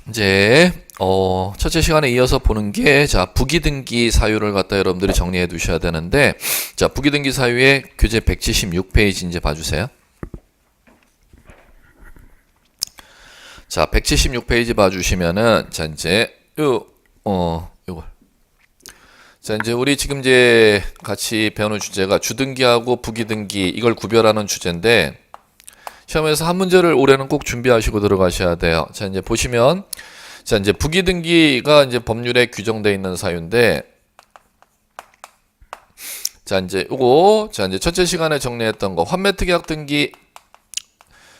이제 첫째 시간에 이어서 보는 게 부기등기 사유를 갖다 여러분들이 정리해 두셔야 되는데, 부기등기 사유의 교재 176페이지 이제 봐주세요. 176페이지 봐주시면은 이제 우리 지금 이제 같이 배우는 주제가 주등기하고 부기등기 이걸 구별하는 주제인데, 시험에서 한 문제를 올해는 꼭 준비하시고 들어가셔야 돼요. 이제 보시면, 이제 부기등기가 이제 법률에 규정되어 있는 사유인데, 이제 이제 첫째 시간에 정리했던 거, 환매특약 등기,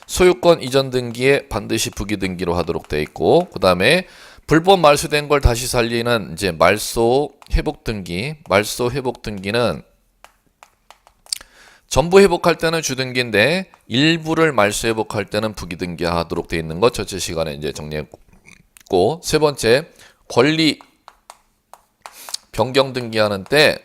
소유권 이전 등기에 반드시 부기등기로 하도록 되어 있고, 그 다음에 불법 말소된 걸 다시 살리는 이제 말소 회복 등기, 말소 회복 등기는 전부 회복할 때는 주등기인데 일부를 말소 회복할 때는 부기등기 하도록 되어 있는 것 첫째 시간에 이제 정리했고, 세 번째 권리 변경 등기하는 때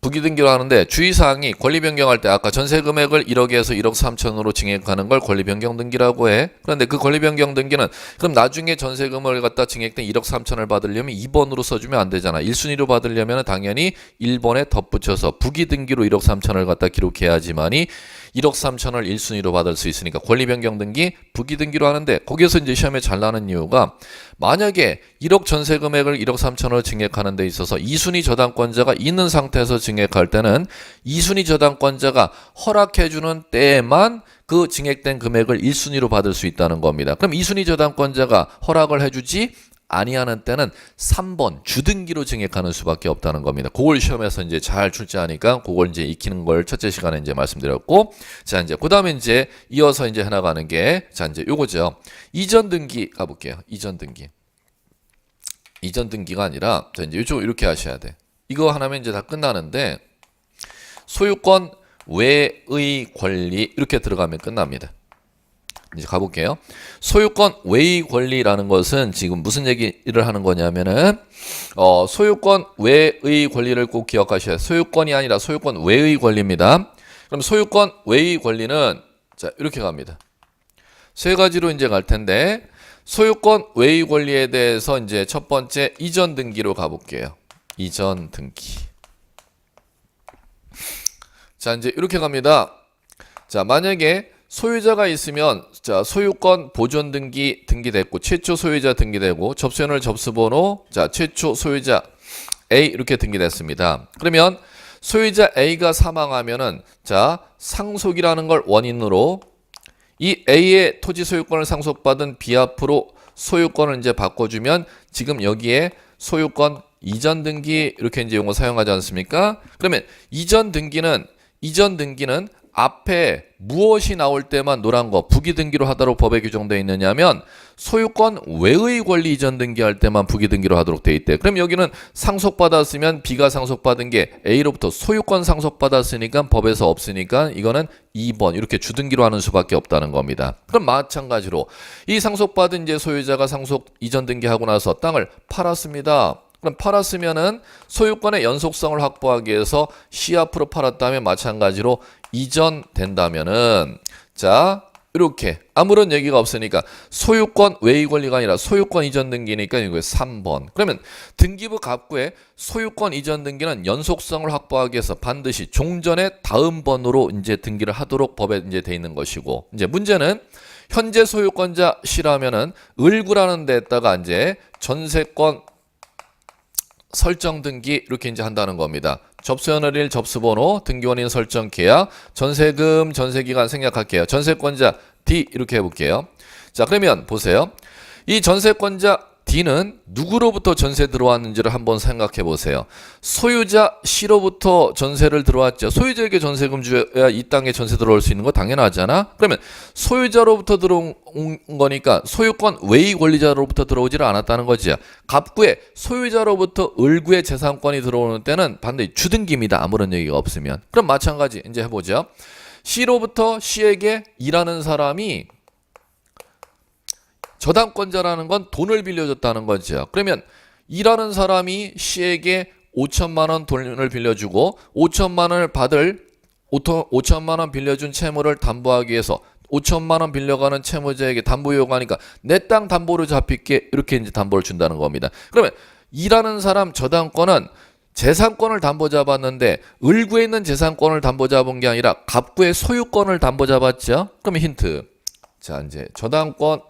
부기등기로 하는데 주의사항이 권리 변경할 때 아까 전세 금액을 1억에서 1억 3천으로 증액하는 걸 권리 변경 등기라고 해. 그런데 그 권리 변경 등기는 그럼 나중에 전세금을 갖다 증액된 1억 3천을 받으려면 2번으로 써주면 안 되잖아. 1순위로 받으려면 당연히 1번에 덧붙여서 부기등기로 1억 3천을 갖다 기록해야지만이 1억 3천을 1순위로 받을 수 있으니까 권리 변경 등기 부기등기로 하는데, 거기에서 이제 시험에 잘 나는 이유가 만약에 1억 전세 금액을 1억 3천을 증액하는 데 있어서 2순위 저당권자가 있는 상태에서 증액할 때는 2순위 저당권자가 허락해주는 때에만 그 증액된 금액을 1순위로 받을 수 있다는 겁니다. 그럼 2순위 저당권자가 허락을 해주지 아니하는 때는 3번 주등기로 증액하는 수밖에 없다는 겁니다. 그걸 시험에서 이제 잘 출제하니까 그걸 이제 익히는 걸 첫째 시간에 이제 말씀드렸고, 이제 그다음에 이제 이어서 이제 해나가는 게 이제 요거죠. 이전 등기 가볼게요. 이전 등기. 이전 등기가 아니라 이제 이쪽 이렇게 하셔야 돼. 이거 하나면 이제 다 끝나는데, 소유권 외의 권리 이렇게 들어가면 끝납니다. 이제 가볼게요. 소유권 외의 권리라는 것은 지금 무슨 얘기를 하는 거냐면은 소유권 외의 권리를 꼭 기억하셔야 돼요. 소유권이 아니라 소유권 외의 권리입니다. 그럼 소유권 외의 권리는 이렇게 갑니다. 세 가지로 이제 갈 텐데, 소유권 외의 권리에 대해서 이제 첫 번째 이전 등기로 가볼게요. 이전 등기. 이제 이렇게 갑니다. 만약에 소유자가 있으면 소유권 보존 등기 등기됐고, 최초 소유자 등기되고, 접수연월 접수번호 최초 소유자 A 이렇게 등기됐습니다. 그러면 소유자 A가 사망하면은 상속이라는 걸 원인으로 이 A의 토지 소유권을 상속받은 B 앞으로 소유권을 이제 바꿔주면 지금 여기에 소유권 이전 등기 이렇게 이제 용어 사용하지 않습니까? 그러면 이전 등기는 앞에 무엇이 나올 때만 노란 거 부기등기로 하도록 법에 규정되어 있느냐면 소유권 외의 권리 이전 등기할 때만 부기등기로 하도록 되어 있대. 그럼 여기는 상속받았으면 B가 상속받은 게 A로부터 소유권 상속받았으니까 법에서 없으니까 이거는 2번 이렇게 주등기로 하는 수밖에 없다는 겁니다. 그럼 마찬가지로 이 상속받은 이제 소유자가 상속 이전 등기하고 나서 땅을 팔았습니다. 그럼 팔았으면은 소유권의 연속성을 확보하기 위해서 C 앞으로 팔았다면 마찬가지로 이전된다면은 이렇게 아무런 얘기가 없으니까 소유권 외의 권리가 아니라 소유권 이전 등기니까 이거 3번. 그러면 등기부 갑구에 소유권 이전 등기는 연속성을 확보하기 위해서 반드시 종전의 다음 번으로 이제 등기를 하도록 법에 이제 돼 있는 것이고, 이제 문제는 현재 소유권자 C라면은 을구라는 데다가 이제 전세권 설정 등기 이렇게 이제 한다는 겁니다. 접수연월일 접수번호 등기원인 설정 계약 전세금 전세기간 생략할게요. 전세권자 D 이렇게 해볼게요. 그러면 보세요. 이 전세권자 D는 누구로부터 전세 들어왔는지를 한번 생각해 보세요. 소유자 C로부터 전세를 들어왔죠. 소유자에게 전세금 줘야 이 땅에 전세 들어올 수 있는 거 당연하잖아. 그러면 소유자로부터 들어온 거니까 소유권 외의 권리자로부터 들어오지를 않았다는 거지. 갑구에 소유자로부터 을구의 재산권이 들어오는 때는 반드시 주등기입니다. 아무런 얘기가 없으면. 그럼 마찬가지 이제 해보죠. C로부터 C에게 일하는 사람이 저당권자라는 건 돈을 빌려줬다는 거죠. 그러면 일하는 사람이 C에게 5천만 원 돈을 빌려주고 5천만 원을 받을 5천만 원 빌려준 채무를 담보하기 위해서 5천만 원 빌려가는 채무자에게 담보 요구하니까 내 땅 담보로 잡힐게 이렇게 이제 담보를 준다는 겁니다. 그러면 일하는 사람 저당권은 재산권을 담보 잡았는데 을구에 있는 재산권을 담보 잡은 게 아니라 갑구의 소유권을 담보 잡았죠. 그러면 힌트. 자, 이제 저당권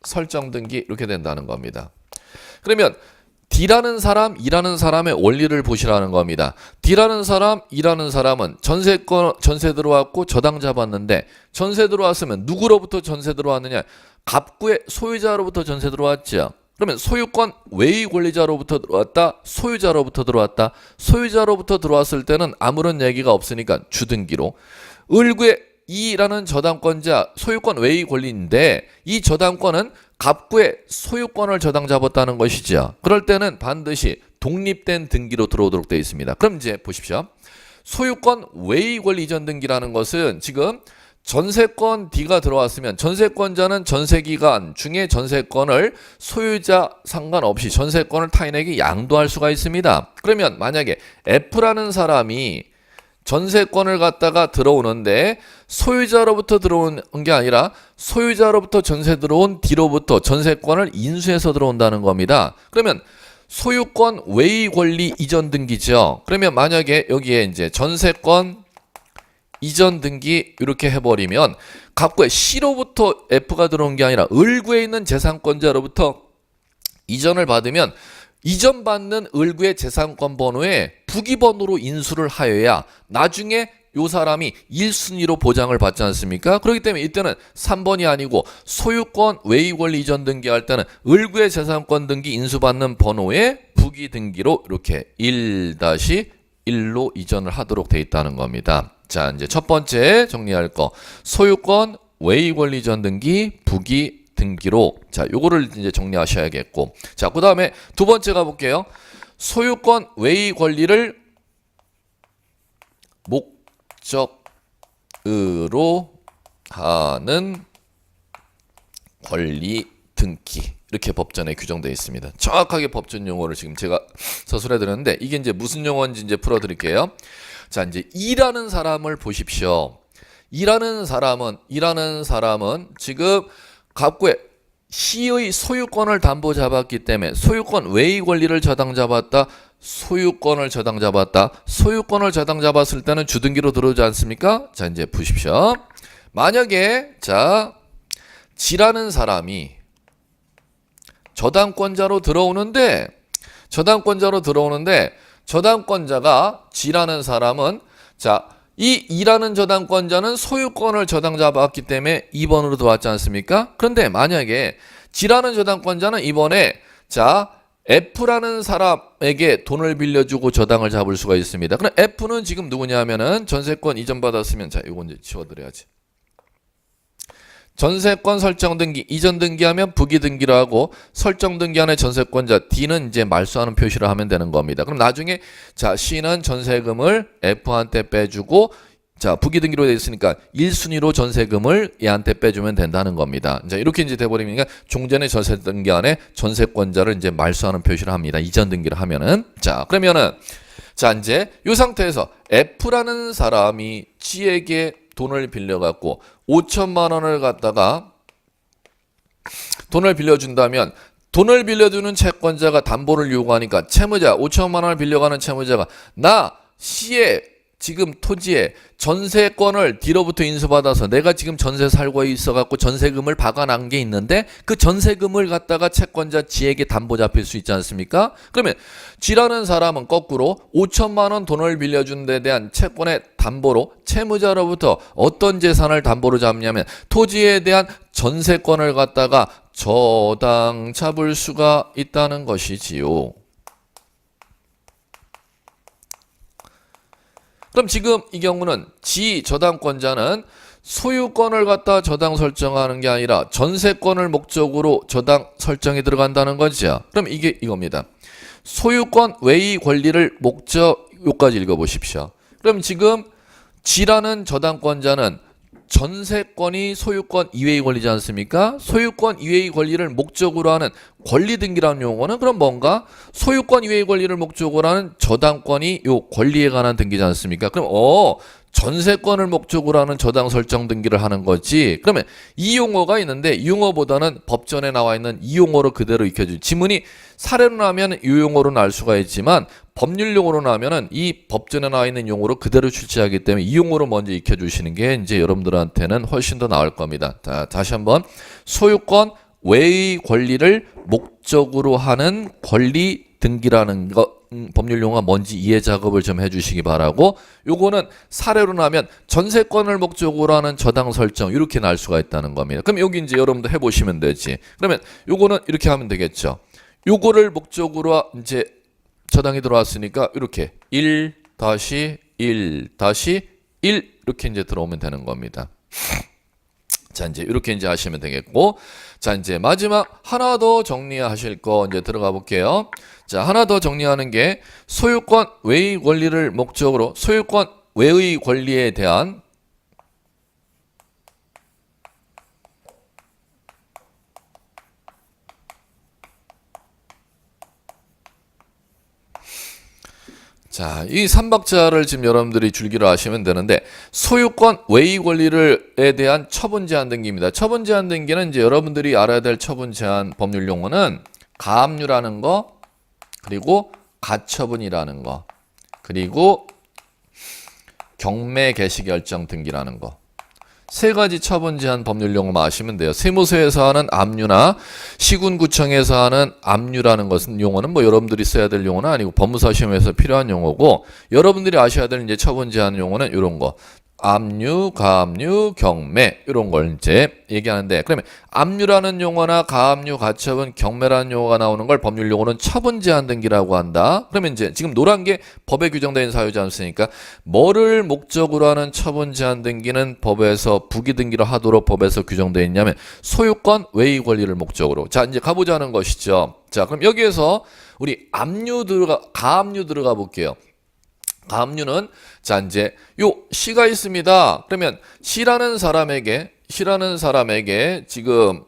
설정 등기 이렇게 된다는 겁니다. 그러면 D라는 사람, 일하는 사람의 원리를 보시라는 겁니다. D라는 사람, 일하는 사람은 전세 들어왔고 저당 잡았는데 전세 들어왔으면 누구로부터 전세 들어왔느냐? 갑구의 소유자로부터 전세 들어왔죠. 그러면 소유권 외의 권리자로부터 들어왔다, 소유자로부터 들어왔다. 소유자로부터 들어왔을 때는 아무런 얘기가 없으니까 주등기로. 을구의 이라는 저당권자 소유권 외의 권리인데 이 저당권은 갑구의 소유권을 저당 잡았다는 것이죠. 그럴 때는 반드시 독립된 등기로 들어오도록 되어 있습니다. 그럼 이제 보십시오. 소유권 외의 권리 이전 등기라는 것은 지금 전세권 D가 들어왔으면 전세권자는 전세기간 중에 전세권을 소유자 상관없이 전세권을 타인에게 양도할 수가 있습니다. 그러면 만약에 F라는 사람이 전세권을 갖다가 들어오는데 소유자로부터 들어온 게 아니라 소유자로부터 전세 들어온 D로부터 전세권을 인수해서 들어온다는 겁니다. 그러면 소유권 외의 권리 이전 등기죠. 그러면 만약에 여기에 이제 전세권 이전 등기 이렇게 해버리면 갑구의 C로부터 F가 들어온 게 아니라 을구에 있는 재산권자로부터 이전을 받으면 이전받는 을구의 재산권 번호에 부기번호로 인수를 하여야 나중에 요 사람이 1순위로 보장을 받지 않습니까? 그렇기 때문에 이때는 3번이 아니고 소유권 외의 권리 이전 등기할 때는 을구의 재산권 등기 인수받는 번호에 부기 등기로 이렇게 1-1로 이전을 하도록 돼 있다는 겁니다. 자, 이제 첫 번째 정리할 거 소유권 외의 권리 이전 등기 부기 등기로 자 요거를 이제 정리하셔야겠고 자 그 다음에 두 번째 가볼게요. 소유권 외의 권리를 목적으로 하는 권리 등기 이렇게 법전에 규정되어 있습니다. 정확하게 법전 용어를 지금 제가 서술해 드렸는데 이게 이제 무슨 용어인지 이제 풀어 드릴게요. 자 이제 일하는 사람을 보십시오. 일하는 사람은 지금 갑구의 C의 소유권을 담보 잡았기 때문에 소유권 외의 권리를 저당 잡았다. 소유권을 저당 잡았을 때는 주등기로 들어오지 않습니까? 자 이제 보십시오. 만약에 자 G라는 사람이 저당권자로 들어오는데 저당권자가 G라는 사람은 자 이 E라는 저당권자는 소유권을 저당 잡았기 때문에 2번으로 들어왔지 않습니까? 그런데 만약에 G라는 저당권자는 이번에 자 F라는 사람에게 돈을 빌려주고 저당을 잡을 수가 있습니다. 그럼 F는 지금 누구냐 하면은 전세권 이전 받았으면 자 이건 이제 지워드려야지. 전세권 설정 등기 이전 등기하면 부기 등기로 하고 설정 등기하는 전세권자 D는 이제 말소하는 표시를 하면 되는 겁니다. 그럼 나중에 자 C는 전세금을 F한테 빼주고 자 부기 등기로 되어 있으니까 1순위로 전세금을 얘한테 빼주면 된다는 겁니다. 자 이렇게 이제 돼버리니까 종전의 전세 등기 안에 전세권자를 이제 말소하는 표시를 합니다. 이전 등기를 하면은 자 그러면은 자 이제 이 상태에서 F라는 사람이 G에게 돈을 빌려갖고 5천만 원을 갖다가 돈을 빌려준다면 돈을 빌려주는 채권자가 담보를 요구하니까 채무자 5천만 원을 빌려가는 채무자가 나 C의 지금 토지에 전세권을 D로부터 인수받아서 내가 지금 전세 살고 있어갖고 전세금을 박아난 게 있는데 그 전세금을 갖다가 채권자 G에게 담보 잡힐 수 있지 않습니까? 그러면 G라는 사람은 거꾸로 5천만 원 돈을 빌려준 데 대한 채권의 담보로 채무자로부터 어떤 재산을 담보로 잡냐면 토지에 대한 전세권을 갖다가 저당 잡을 수가 있다는 것이지요. 그럼 지금 이 경우는 G 저당권자는 소유권을 갖다 저당 설정하는 게 아니라 전세권을 목적으로 저당 설정이 들어간다는 거죠. 그럼 이게 이겁니다. 소유권 외의 권리를 목적 요까지 읽어보십시오. 그럼 지금 G라는 저당권자는 전세권이 소유권 이외의 권리지 않습니까? 소유권 이외의 권리를 목적으로 하는 권리 등기라는 용어는 그럼 뭔가 소유권 이외의 권리를 목적으로 하는 저당권이 요 권리에 관한 등기지 않습니까? 그럼 전세권을 목적으로 하는 저당 설정 등기를 하는 거지. 그러면 이 용어가 있는데 이 용어보다는 법전에 나와 있는 이 용어로 그대로 익혀주. 지문이 사례로 나면 이 용어로 알 수가 있지만 법률 용어로 나면은 이 법전에 나와 있는 용어로 그대로 출제하기 때문에 이 용어로 먼저 익혀주시는 게 이제 여러분들한테는 훨씬 더 나을 겁니다. 자, 다시 한번 소유권 외의 권리를 목적으로 하는 권리 등기라는 거 법률 용어가 뭔지 이해 작업을 좀 해주시기 바라고 요거는 사례로 나면 전세권을 목적으로 하는 저당 설정 이렇게 날 수가 있다는 겁니다. 그럼 여기 이제 여러분도 해보시면 되지. 그러면 요거는 이렇게 하면 되겠죠. 요거를 목적으로 이제 저당이 들어왔으니까 이렇게 1-1-1 이렇게 이제 들어오면 되는 겁니다. 자, 이제 이렇게 이제 하시면 되겠고, 자, 이제 마지막 하나 더 정리하실 거 이제 들어가 볼게요. 자, 하나 더 정리하는 게 소유권 외의 권리를 목적으로 소유권 외의 권리에 대한 자, 이 3박자를 지금 여러분들이 줄기로 아시면 되는데 소유권 외의 권리를에 대한 처분 제한 등기입니다. 처분 제한 등기는 이제 여러분들이 알아야 될 처분 제한 법률 용어는 가압류라는 거, 그리고 가처분이라는 거, 그리고 경매 개시 결정 등기라는 거. 세 가지 처분 제한 법률 용어만 아시면 돼요. 세무서에서 하는 압류나 시군구청에서 하는 압류라는 것은 용어는 뭐 여러분들이 써야 될 용어는 아니고 법무사 시험에서 필요한 용어고, 여러분들이 아셔야 될 이제 처분 제한 용어는 이런 거. 압류, 가압류, 경매 이런 걸 이제 얘기하는데, 그러면 압류라는 용어나 가압류, 가처분, 경매라는 용어가 나오는 걸 법률 용어는 처분 제한 등기라고 한다. 그러면 이제 지금 노란 게 법에 규정된 사유지 않습니까? 뭐를 목적으로 하는 처분 제한 등기는 법에서 부기 등기를 하도록 법에서 규정되어 있냐면 소유권 외의 권리를 목적으로. 자, 이제 가보자는 것이죠. 자, 그럼 여기에서 우리 가압류 들어가 볼게요. 가압류는 자 이제 요 시가 있습니다. 그러면 시라는 사람에게 지금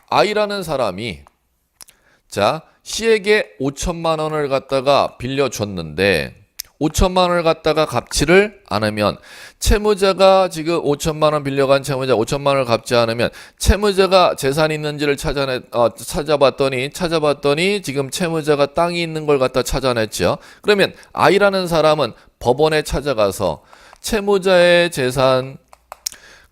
I라는 사람이 자 시에게 5천만 원을 갖다가 빌려줬는데 5천만 원을 갖다가 갚지를 않으면 채무자가 지금 5천만 원 빌려간 채무자 5천만 원을 갚지 않으면 채무자가 재산이 있는지를 찾아봤더니 지금 채무자가 땅이 있는 걸 갖다 찾아냈죠. 그러면 I라는 사람은 법원에 찾아가서 채무자의 재산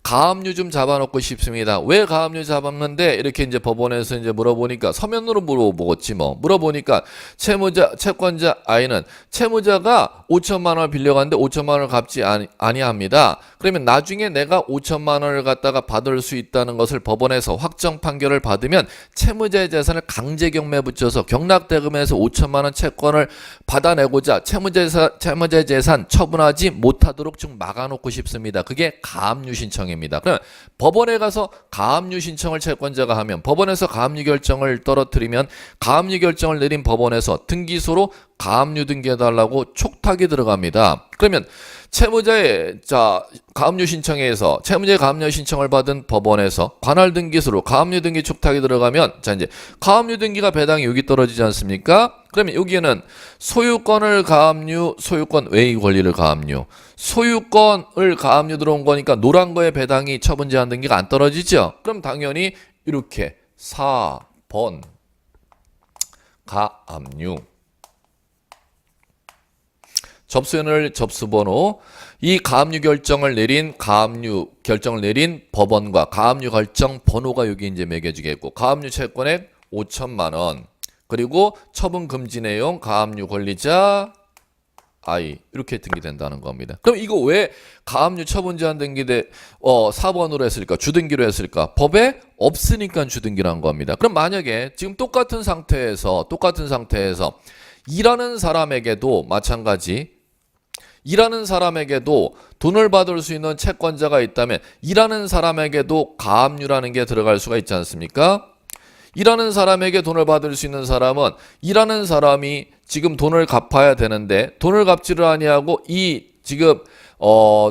가압류 좀 잡아놓고 싶습니다. 왜 가압류 잡았는데 이렇게 이제 법원에서 이제 물어보니까 서면으로 물어보겠지 뭐. 물어보니까 채권자 I는 채무자가 5천만 원을 빌려갔는데 5천만 원을 갚지 아니합니다. 그러면 나중에 내가 5천만 원을 갖다가 받을 수 있다는 것을 법원에서 확정 판결을 받으면 채무자의 재산을 강제 경매에 붙여서 경락대금에서 5천만 원 채권을 받아내고자 채무자의 재산 처분하지 못하도록 좀 막아놓고 싶습니다. 그게 가압류 신청입니다. 그럼 법원에 가서 가압류 신청을 채권자가 하면 법원에서 가압류 결정을 떨어뜨리면 가압류 결정을 내린 법원에서 등기소로 가압류 등기해달라고 촉탁이 들어갑니다. 그러면 채무자의 가압류 신청에서 채무자의 가압류 신청을 받은 법원에서 관할 등기소로 가압류 등기 촉탁이 들어가면 자 이제 가압류 등기가 배당이 여기 떨어지지 않습니까? 그러면 여기에는 소유권을 가압류, 소유권 외의 권리를 가압류, 소유권을 가압류 들어온 거니까 노란 거에 배당이 처분 제한 등기가 안 떨어지죠. 그럼 당연히 이렇게 4번 가압류. 접수연을 접수번호 이 가압류 결정을 내린 법원과 가압류 결정 번호가 여기 이제 매겨지겠고 가압류 채권액 5천만 원 그리고 처분 금지 내용 가압류 권리자 I 이렇게 등기된다는 겁니다. 그럼 이거 왜 가압류 처분 제한 등기대 4번으로 했을까? 주등기로 했을까? 법에 없으니까 주등기란 겁니다. 그럼 만약에 지금 똑같은 상태에서 일하는 사람에게도 마찬가지 일하는 사람에게도 돈을 받을 수 있는 채권자가 있다면 일하는 사람에게도 가압류라는 게 들어갈 수가 있지 않습니까? 일하는 사람에게 돈을 받을 수 있는 사람은 일하는 사람이 지금 돈을 갚아야 되는데 돈을 갚지를 아니하고 이 지금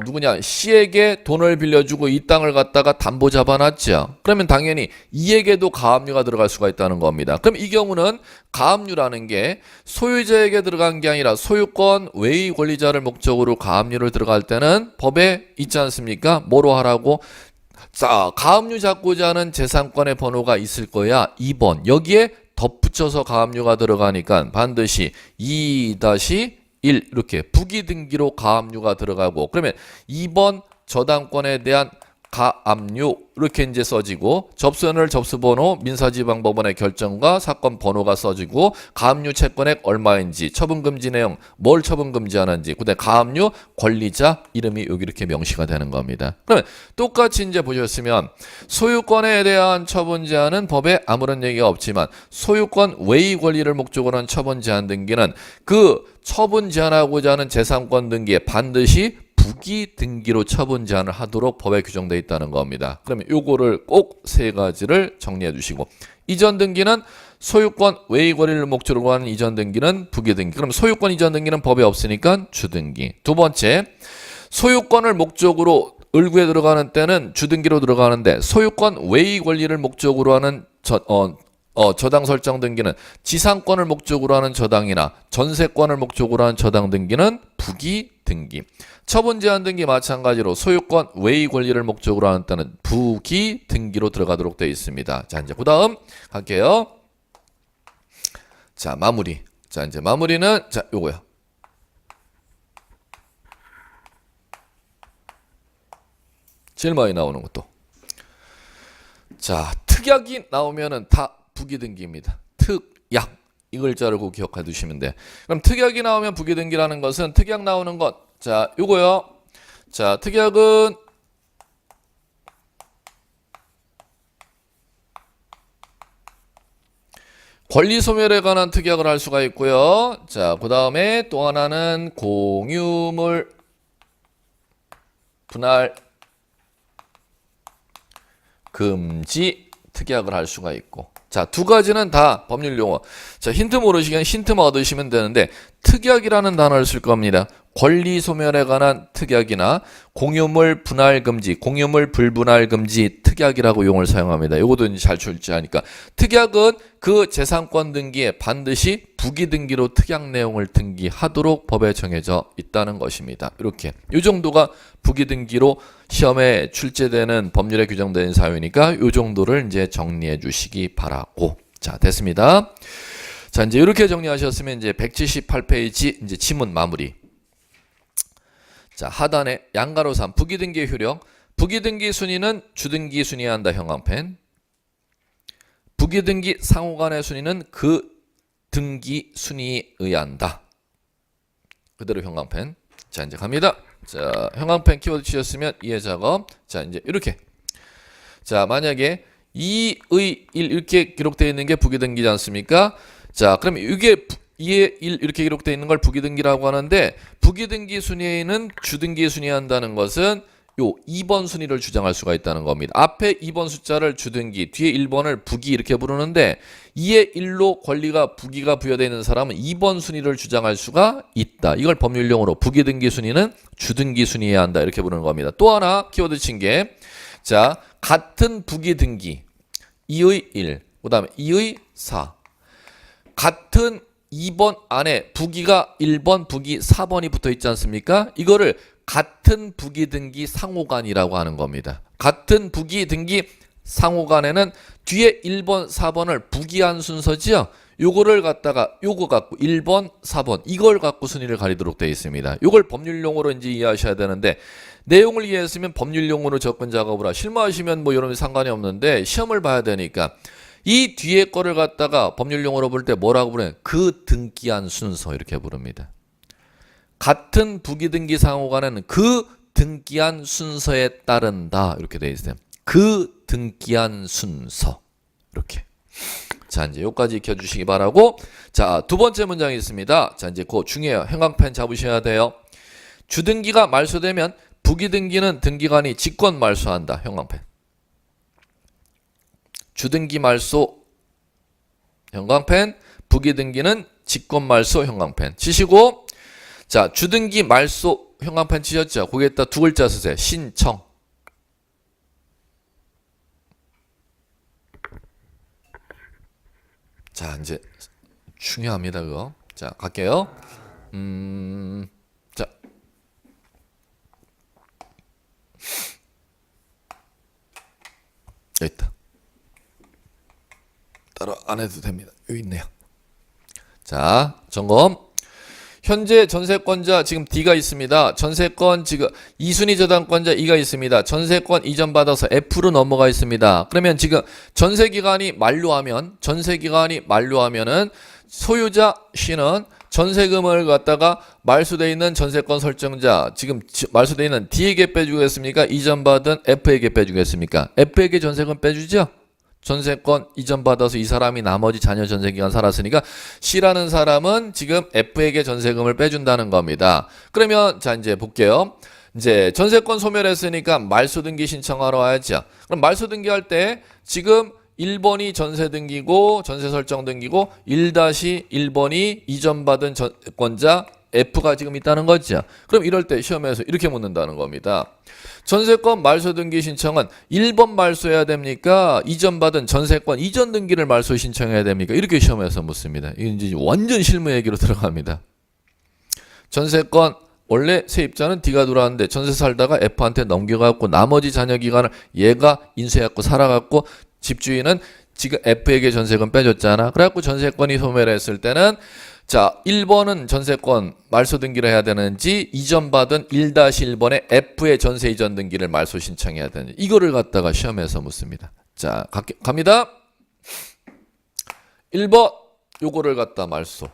누구냐 C에게 돈을 빌려주고 이 땅을 갖다가 담보 잡아놨죠. 그러면 당연히 이에게도 가압류가 들어갈 수가 있다는 겁니다. 그럼 이 경우는 가압류라는 게 소유자에게 들어간 게 아니라 소유권 외의 권리자를 목적으로 가압류를 들어갈 때는 법에 있지 않습니까? 뭐로 하라고? 자, 가압류 잡고자 하는 재산권의 번호가 있을 거야. 2번. 여기에 덧붙여서 가압류가 들어가니까 반드시 2-1 이렇게 부기등기로 가압류가 들어가고 그러면 2번 저당권에 대한 가압류 이렇게 이제 써지고 접수연을 접수번호 민사지방법원의 결정과 사건 번호가 써지고 가압류 채권액 얼마인지 처분금지 내용 뭘 처분금지하는지 그다음에 가압류 권리자 이름이 여기 이렇게 명시가 되는 겁니다. 그러면 똑같이 이제 보셨으면 소유권에 대한 처분 제한은 법에 아무런 얘기가 없지만 소유권 외의 권리를 목적으로 한 처분 제한 등기는 그 처분 제한하고자 하는 재산권 등기에 반드시 부기 등기로 처분 제한을 하도록 법에 규정되어 있다는 겁니다. 그러면 요거를 꼭 세 가지를 정리해 주시고 이전 등기는 소유권 외의 권리를 목적으로 하는 이전 등기는 부기 등기. 그럼 소유권 이전 등기는 법에 없으니까 주등기. 두 번째, 소유권을 목적으로 을구에 들어가는 때는 주등기로 들어가는데 소유권 외의 권리를 목적으로 하는 저당 설정 등기는 지상권을 목적으로 하는 저당이나 전세권을 목적으로 하는 저당 등기는 부기 등기. 처분 제한 등기 마찬가지로 소유권 외의 권리를 목적으로 하는 때는 부기 등기로 들어가도록 되어 있습니다. 자, 이제 그다음 갈게요. 자, 마무리. 자, 이제 마무리는 자, 요거요. 제일 많이 나오는 것도. 자, 특약이 나오면은 다 부기등기입니다. 특약 이 글자를 꼭 기억해 두시면 돼. 그럼 특약이 나오면 부기등기라는 것은 특약 나오는 것. 자, 요거요. 자, 특약은 권리 소멸에 관한 특약을 할 수가 있고요. 자, 그다음에 또 하나는 공유물 분할 금지 특약을 할 수가 있고 자, 두 가지는 다 법률 용어. 자, 힌트 모르시면 힌트만 얻으시면 되는데 특약이라는 단어를 쓸 겁니다. 권리 소멸에 관한 특약이나 공유물 분할 금지, 공유물 불분할 금지 특약이라고 용어를 사용합니다. 이것도 이제 잘 출제하니까 특약은 그 재산권 등기에 반드시 부기 등기로 특약 내용을 등기하도록 법에 정해져 있다는 것입니다. 이렇게 이 정도가 부기 등기로 시험에 출제되는 법률에 규정된 사유니까 이 정도를 이제 정리해 주시기 바라고. 자, 됐습니다. 자, 이제 이렇게 정리하셨으면 이제 178페이지 이제 지문 마무리. 자, 하단에 양가로 3 부기등기 효력. 부기등기 순위는 주등기 순위해야 한다. 형광펜. 부기등기 상호간의 순위는 그 등기 순위에 의한다. 그대로 형광펜. 자, 이제 갑니다. 자, 형광펜 키워드 치셨으면 이해 작업. 자, 이제 이렇게. 자, 만약에 2의 1 이렇게 기록되어 있는 게 부기등기지 않습니까? 자, 그럼 이게 2의 1 이렇게 기록되어 있는 걸 부기등기라고 하는데 부기등기 순위에는 주등기 순위한다는 것은 요 2번 순위를 주장할 수가 있다는 겁니다. 앞에 2번 숫자를 주등기, 뒤에 1번을 부기 이렇게 부르는데 2의 1로 권리가 부기가 부여되어 있는 사람은 2번 순위를 주장할 수가 있다. 이걸 법률용어로 부기등기 순위는 주등기 순위해야 한다. 이렇게 부르는 겁니다. 또 하나 키워드 친 게 자, 같은 부기등기 2의 1, 그 다음에 2의 4 같은 2번 안에 부기가 1번, 부기 4번이 붙어 있지 않습니까? 이거를 같은 부기 등기 상호간이라고 하는 겁니다. 같은 부기 등기 상호간에는 뒤에 1번, 4번을 부기한 순서지요. 요거를 갖다가 요거 갖고 1번, 4번 이걸 갖고 순위를 가리도록 되어 있습니다. 요걸 법률 용어로 이제 이해하셔야 되는데 내용을 이해했으면 법률 용어로 접근 작업을 실무하시면 뭐 여러분 상관이 없는데 시험을 봐야 되니까 이 뒤에 거를 갖다가 법률 용어로 볼 때 뭐라고 부르냐? 그 등기한 순서 이렇게 부릅니다. 같은 부기등기 상호간에는 그 등기한 순서에 따른다 이렇게 되어 있어요. 그 등기한 순서 이렇게. 자, 이제 여기까지 익혀주시기 바라고. 자, 두 번째 문장이 있습니다. 자, 이제 그거 중요해요. 형광펜 잡으셔야 돼요. 주등기가 말소되면 부기등기는 등기관이 직권 말소한다. 형광펜. 주등기 말소 형광펜, 부기등기는 직권 말소 형광펜 치시고. 자, 주등기 말소 형광펜 치셨죠? 거기에다 두 글자 쓰세요. 신청. 자, 이제 중요합니다, 그거. 자, 갈게요. 자. 여기 있다. 따로 안 해도 됩니다. 여기 있네요. 자, 점검. 현재 전세권자 지금 D가 있습니다. 전세권 지금 2순위 저당권자 E가 있습니다. 전세권 이전 받아서 F로 넘어가 있습니다. 그러면 지금 전세기간이 만료하면은 소유자 C는 전세금을 갖다가 말소돼 있는 전세권 설정자 지금 말소돼 있는 D에게 빼주겠습니까? 이전 받은 F에게 빼주겠습니까? F에게 전세금 빼주죠? 전세권 이전 받아서 이 사람이 나머지 자녀 전세기간 살았으니까 C라는 사람은 지금 F에게 전세금을 빼준다는 겁니다. 그러면 자 이제 볼게요. 이제 전세권 소멸했으니까 말소 등기 신청하러 와야죠. 그럼 말소 등기할 때 지금 1번이 전세 등기고 전세 설정 등기고 1-1번이 이전 받은 전세권자 F가 지금 있다는 거죠. 그럼 이럴 때 시험에서 이렇게 묻는다는 겁니다. 전세권 말소 등기 신청은 1번 말소해야 됩니까? 이전 받은 전세권 이전 등기를 말소 신청해야 됩니까? 이렇게 시험에서 묻습니다. 이게 이제 완전 실무 얘기로 들어갑니다. 전세권 원래 세입자는 D가 들어왔는데 전세 살다가 F한테 넘겨갖고 나머지 자녀 기간을 얘가 인수해갖고 살아갖고 집주인은 지금 F에게 전세금 빼줬잖아. 그래갖고 전세권이 소멸했을 때는 자, 1번은 전세권 말소 등기를 해야 되는지 이전 받은 1-1번의 F의 전세 이전 등기를 말소 신청해야 되는지 이거를 갖다가 시험에서 묻습니다. 자, 갑니다. 1번 요거를 갖다 말소.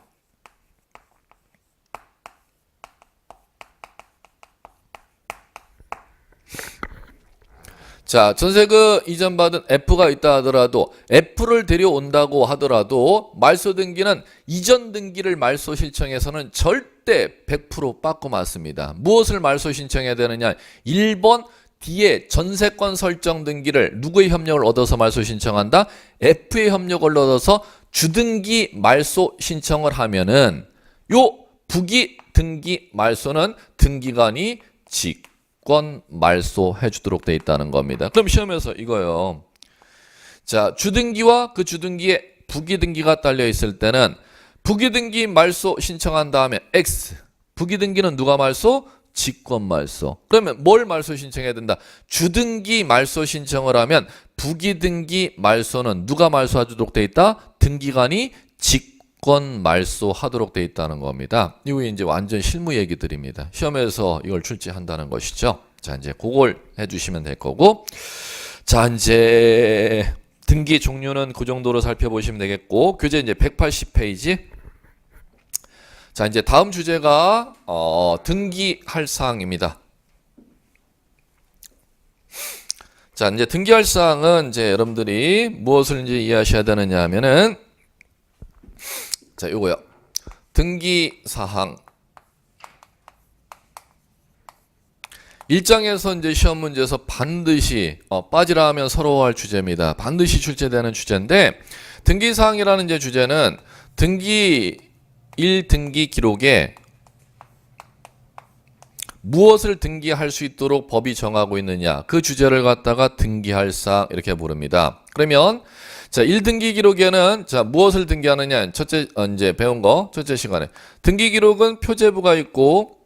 자, 전세금 이전 받은 F가 있다 하더라도 F를 데려온다고 하더라도 말소 등기는 이전 등기를 말소 신청해서는 절대 100% 빠꾸 맞습니다. 무엇을 말소 신청해야 되느냐? 1번 D의 전세권 설정 등기를 누구의 협력을 얻어서 말소 신청한다? F의 협력을 얻어서 주등기 말소 신청을 하면은 요 부기 등기 말소는 등기관이 권 말소 해주도록 돼 있다는 겁니다. 그럼 시험에서 이거요. 자, 주등기와 그 주등기에 부기등기가 딸려 있을 때는 부기등기 말소 신청한 다음에 X. 부기등기는 누가 말소? 직권 말소. 그러면 뭘 말소 신청해야 된다? 주등기 말소 신청을 하면 부기등기 말소는 누가 말소하도록 돼 있다? 등기관이 직권 말소하도록 돼 있다는 겁니다. 이게 이제 완전 실무 얘기들입니다. 시험에서 이걸 출제한다는 것이죠. 자, 이제 그걸 해주시면 될 거고. 자, 이제 등기 종류는 그 정도로 살펴보시면 되겠고, 교재 이제 180페이지. 자, 이제 다음 주제가 등기할 사항입니다. 자, 이제 등기할 사항은 이제 여러분들이 무엇을 이제 이해하셔야 되느냐 하면은 자, 요거요. 등기 사항. 1장에서 이제 시험 문제에서 반드시 빠지라 하면 서러워할 주제입니다. 반드시 출제되는 주제인데 등기 사항이라는 이제 주제는 등기 1등기 기록에 무엇을 등기할 수 있도록 법이 정하고 있느냐 그 주제를 갖다가 등기할 사항 이렇게 부릅니다. 그러면 자, 1등기 기록에는 자, 무엇을 등기하느냐 첫째 이제 배운 거 첫째 시간에 등기 기록은 표제부가 있고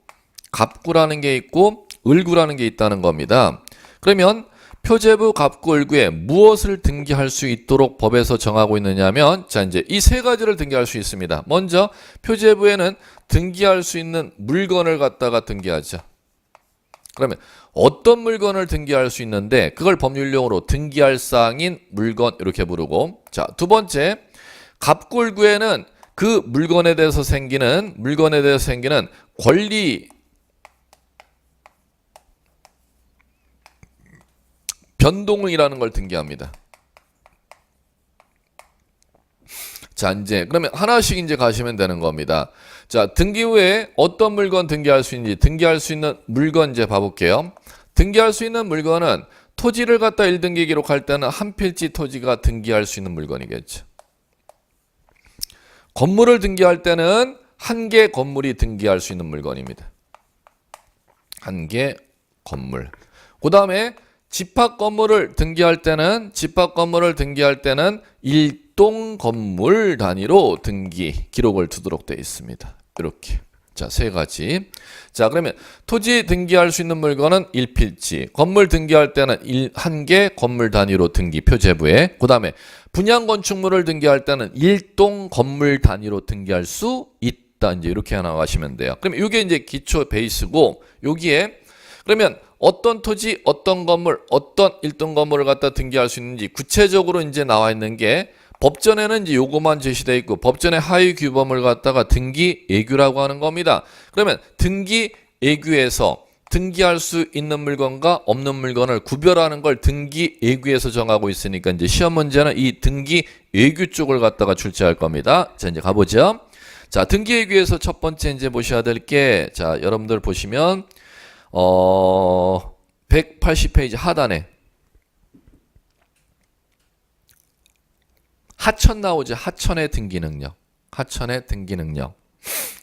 갑구라는 게 있고 을구라는 게 있다는 겁니다. 그러면 표제부, 갑구, 을구에 무엇을 등기할 수 있도록 법에서 정하고 있느냐면 자, 이제 이 세 가지를 등기할 수 있습니다. 먼저 표제부에는 등기할 수 있는 물건을 갖다가 등기하죠. 그러면 어떤 물건을 등기할 수 있는데 그걸 법률용어로 등기할 사항인 물건 이렇게 부르고 자, 두 번째 갑구, 을구에는 그 물건에 대해서 생기는 권리 변동이라는 걸 등기합니다. 자, 이제 그러면 하나씩 이제 가시면 되는 겁니다. 자, 등기 후에 어떤 물건 등기할 수 있는지 등기할 수 있는 물건 이제 봐볼게요. 등기할 수 있는 물건은 토지를 갖다 1등기 기록할 때는 한 필지 토지가 등기할 수 있는 물건이겠죠. 건물을 등기할 때는 한 개 건물이 등기할 수 있는 물건입니다. 한 개 건물. 그 다음에 집합 건물을 등기할 때는 일동 건물 단위로 등기 기록을 두도록 되어 있습니다. 이렇게. 자, 세 가지. 자, 그러면 토지 등기할 수 있는 물건은 일필지, 건물 등기할 때는 한 개 건물 단위로 등기 표제부에, 그 다음에 분양 건축물을 등기할 때는 일동 건물 단위로 등기할 수 있다. 이제 이렇게 하나 가시면 돼요. 그럼 이게 이제 기초 베이스고, 여기에 그러면 어떤 토지, 어떤 건물, 어떤 일동 건물을 갖다 등기할 수 있는지 구체적으로 이제 나와 있는 게, 법전에는 이제 요거만 제시되어 있고, 법전의 하위 규범을 갖다가 등기 예규라고 하는 겁니다. 그러면 등기 예규에서 등기할 수 있는 물건과 없는 물건을 구별하는 걸 등기 예규에서 정하고 있으니까, 이제 시험 문제는 이 등기 예규 쪽을 갖다가 출제할 겁니다. 자, 이제 가보죠. 자, 등기 예규에서 첫 번째 이제 보셔야 될 게, 자, 여러분들 보시면 180페이지 하단에 하천 나오죠. 하천의 등기 능력. 하천의 등기 능력.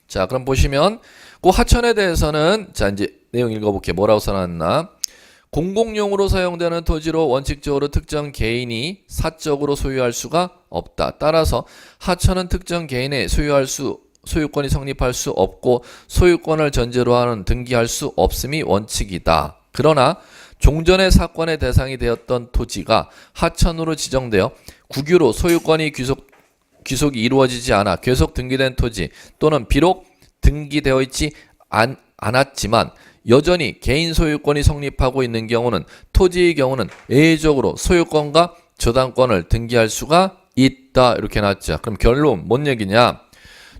자, 그럼 보시면 그 하천에 대해서는, 자, 이제 내용 읽어볼게요. 뭐라고 써놨나? 공공용으로 사용되는 토지로 원칙적으로 특정 개인이 사적으로 소유할 수가 없다. 따라서 하천은 특정 개인의 소유권이 성립할 수 없고, 소유권을 전제로 하는 등기할 수 없음이 원칙이다. 그러나 종전의 사건의 대상이 되었던 토지가 하천으로 지정되어 국유로 소유권이 귀속이 이루어지지 않아 계속 등기된 토지, 또는 비록 등기되어 있지 않았지만 여전히 개인 소유권이 성립하고 있는 경우는, 토지의 경우는 예외적으로 소유권과 저당권을 등기할 수가 있다. 이렇게 놨죠. 그럼 결론 뭔 얘기냐?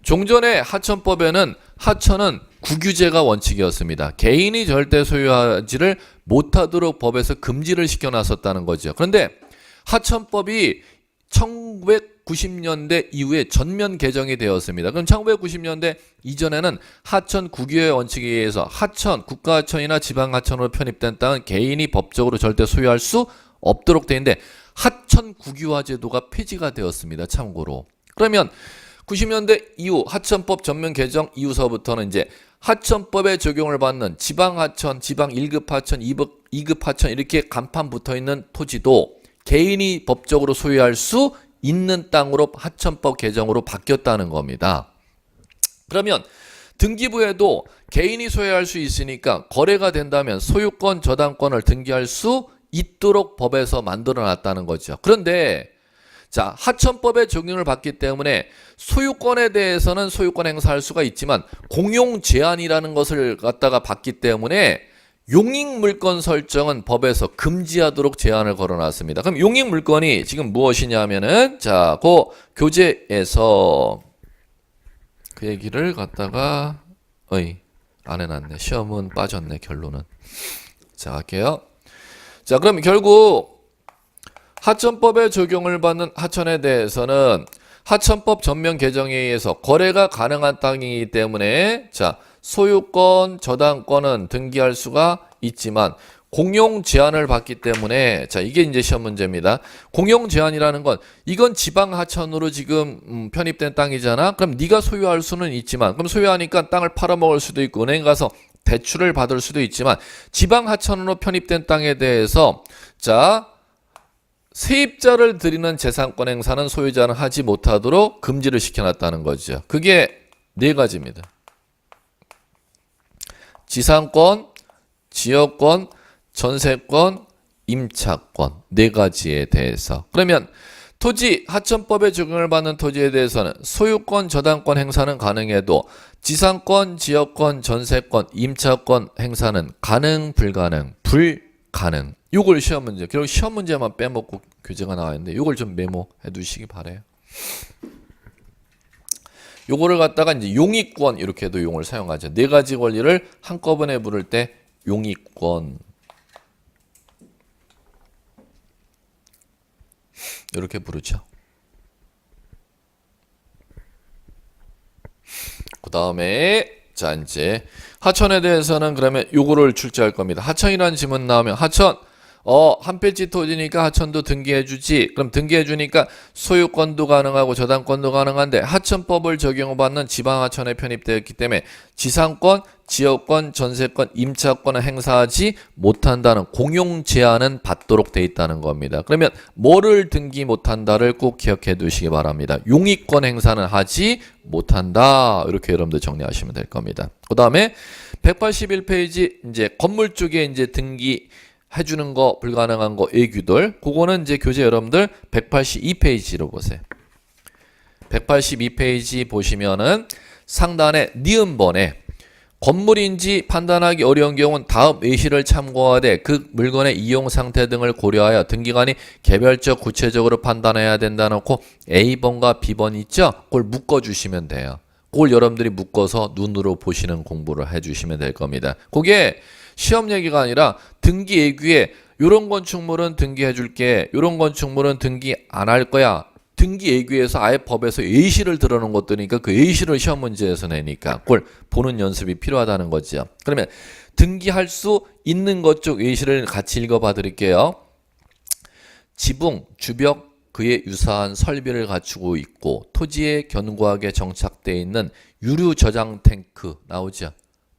종전의 하천법에는 하천은 국유제가 원칙이었습니다. 개인이 절대 소유하지를 못하도록 법에서 금지를 시켜놨었다는 거죠. 그런데 하천법이 1990년대 이후에 전면 개정이 되었습니다. 그럼 1990년대 이전에는 하천 국유의 원칙에 의해서 하천, 국가하천이나 지방하천으로 편입된 땅은 개인이 법적으로 절대 소유할 수 없도록 되어 있는데, 하천 국유화 제도가 폐지가 되었습니다. 참고로. 그러면 90년대 이후 하천법 전면 개정 이후서부터는 이제 하천법에 적용을 받는 지방하천, 지방 1급 하천, 2급 하천 이렇게 간판 붙어 있는 토지도 개인이 법적으로 소유할 수 있는 땅으로 하천법 개정으로 바뀌었다는 겁니다. 그러면 등기부에도 개인이 소유할 수 있으니까 거래가 된다면 소유권, 저당권을 등기할 수 있도록 법에서 만들어 놨다는 거죠. 그런데 자, 하천법에 적용을 받기 때문에 소유권에 대해서는 소유권 행사할 수가 있지만 공용 제한이라는 것을 갖다가 받기 때문에 용익물권 설정은 법에서 금지하도록 제한을 걸어놨습니다. 그럼 용익물권이 지금 무엇이냐면은, 자, 그 교재에서 그 얘기를 갖다가 안 해놨네. 시험은 빠졌네. 결론은. 자, 갈게요. 자, 그럼 결국 하천법에 적용을 받는 하천에 대해서는 하천법 전면 개정에 의해서 거래가 가능한 땅이기 때문에, 자, 소유권, 저당권은 등기할 수가 있지만 공용 제한을 받기 때문에, 자, 이게 이제 시험 문제입니다. 공용 제한이라는 건 이건 지방 하천으로 지금 편입된 땅이잖아. 그럼 네가 소유할 수는 있지만, 그럼 소유하니까 땅을 팔아먹을 수도 있고 은행 가서 대출을 받을 수도 있지만, 지방 하천으로 편입된 땅에 대해서, 자, 세입자를 들이는 재산권 행사는 소유자는 하지 못하도록 금지를 시켜놨다는 거죠. 그게 네 가지입니다. 지상권, 지역권, 전세권, 임차권 네 가지에 대해서. 그러면 토지, 하천법에 적용을 받는 토지에 대해서는 소유권, 저당권 행사는 가능해도 지상권, 지역권, 전세권, 임차권 행사는 가능, 불가능, 불가능. 요걸 시험 문제, 결국 시험 문제만 빼먹고 교재가 나와 있는데 요걸 좀 메모해 두시기 바래요. 요거를 갖다가 이제 용익권 이렇게도 용을 사용하죠. 네 가지 권리를 한꺼번에 부를 때 용익권 이렇게 부르죠. 그 다음에 자, 이제 하천에 대해서는 그러면 요거를 출제할 겁니다. 하천이라는 지문 나오면 하천 한 필지 토지니까 하천도 등기해주지. 그럼 등기해주니까 소유권도 가능하고 저당권도 가능한데 하천법을 적용받는 지방하천에 편입되었기 때문에 지상권, 지역권, 전세권, 임차권을 행사하지 못한다는 공용 제한은 받도록 돼 있다는 겁니다. 그러면 뭐를 등기 못한다를 꼭 기억해 두시기 바랍니다. 용의권 행사는 하지 못한다. 이렇게 여러분들 정리하시면 될 겁니다. 그 다음에 181페이지 이제 건물 쪽에 이제 등기 해주는 거 불가능한 거 예규들 그거는 이제 교재 여러분들 182페이지로 보세요. 182페이지 보시면은 상단에 니은번에 건물인지 판단하기 어려운 경우는 다음 예시를 참고하되 그 물건의 이용 상태 등을 고려하여 등기관이 개별적 구체적으로 판단해야 된다 놓고 A번과 B번 있죠? 그걸 묶어주시면 돼요. 그걸 여러분들이 묶어서 눈으로 보시는 공부를 해주시면 될 겁니다. 그게 시험 얘기가 아니라 등기 예규에 요런 건축물은 등기해 줄게. 요런 건축물은 등기 안 할 거야. 등기 예규에서 아예 법에서 예시를 들어놓은 것들이니까 그 예시를 시험 문제에서 내니까 그걸 보는 연습이 필요하다는 거죠. 그러면 등기할 수 있는 것 쪽 예시를 같이 읽어봐 드릴게요. 지붕, 주벽, 그에 유사한 설비를 갖추고 있고 토지에 견고하게 정착되어 있는 유류 저장 탱크 나오죠.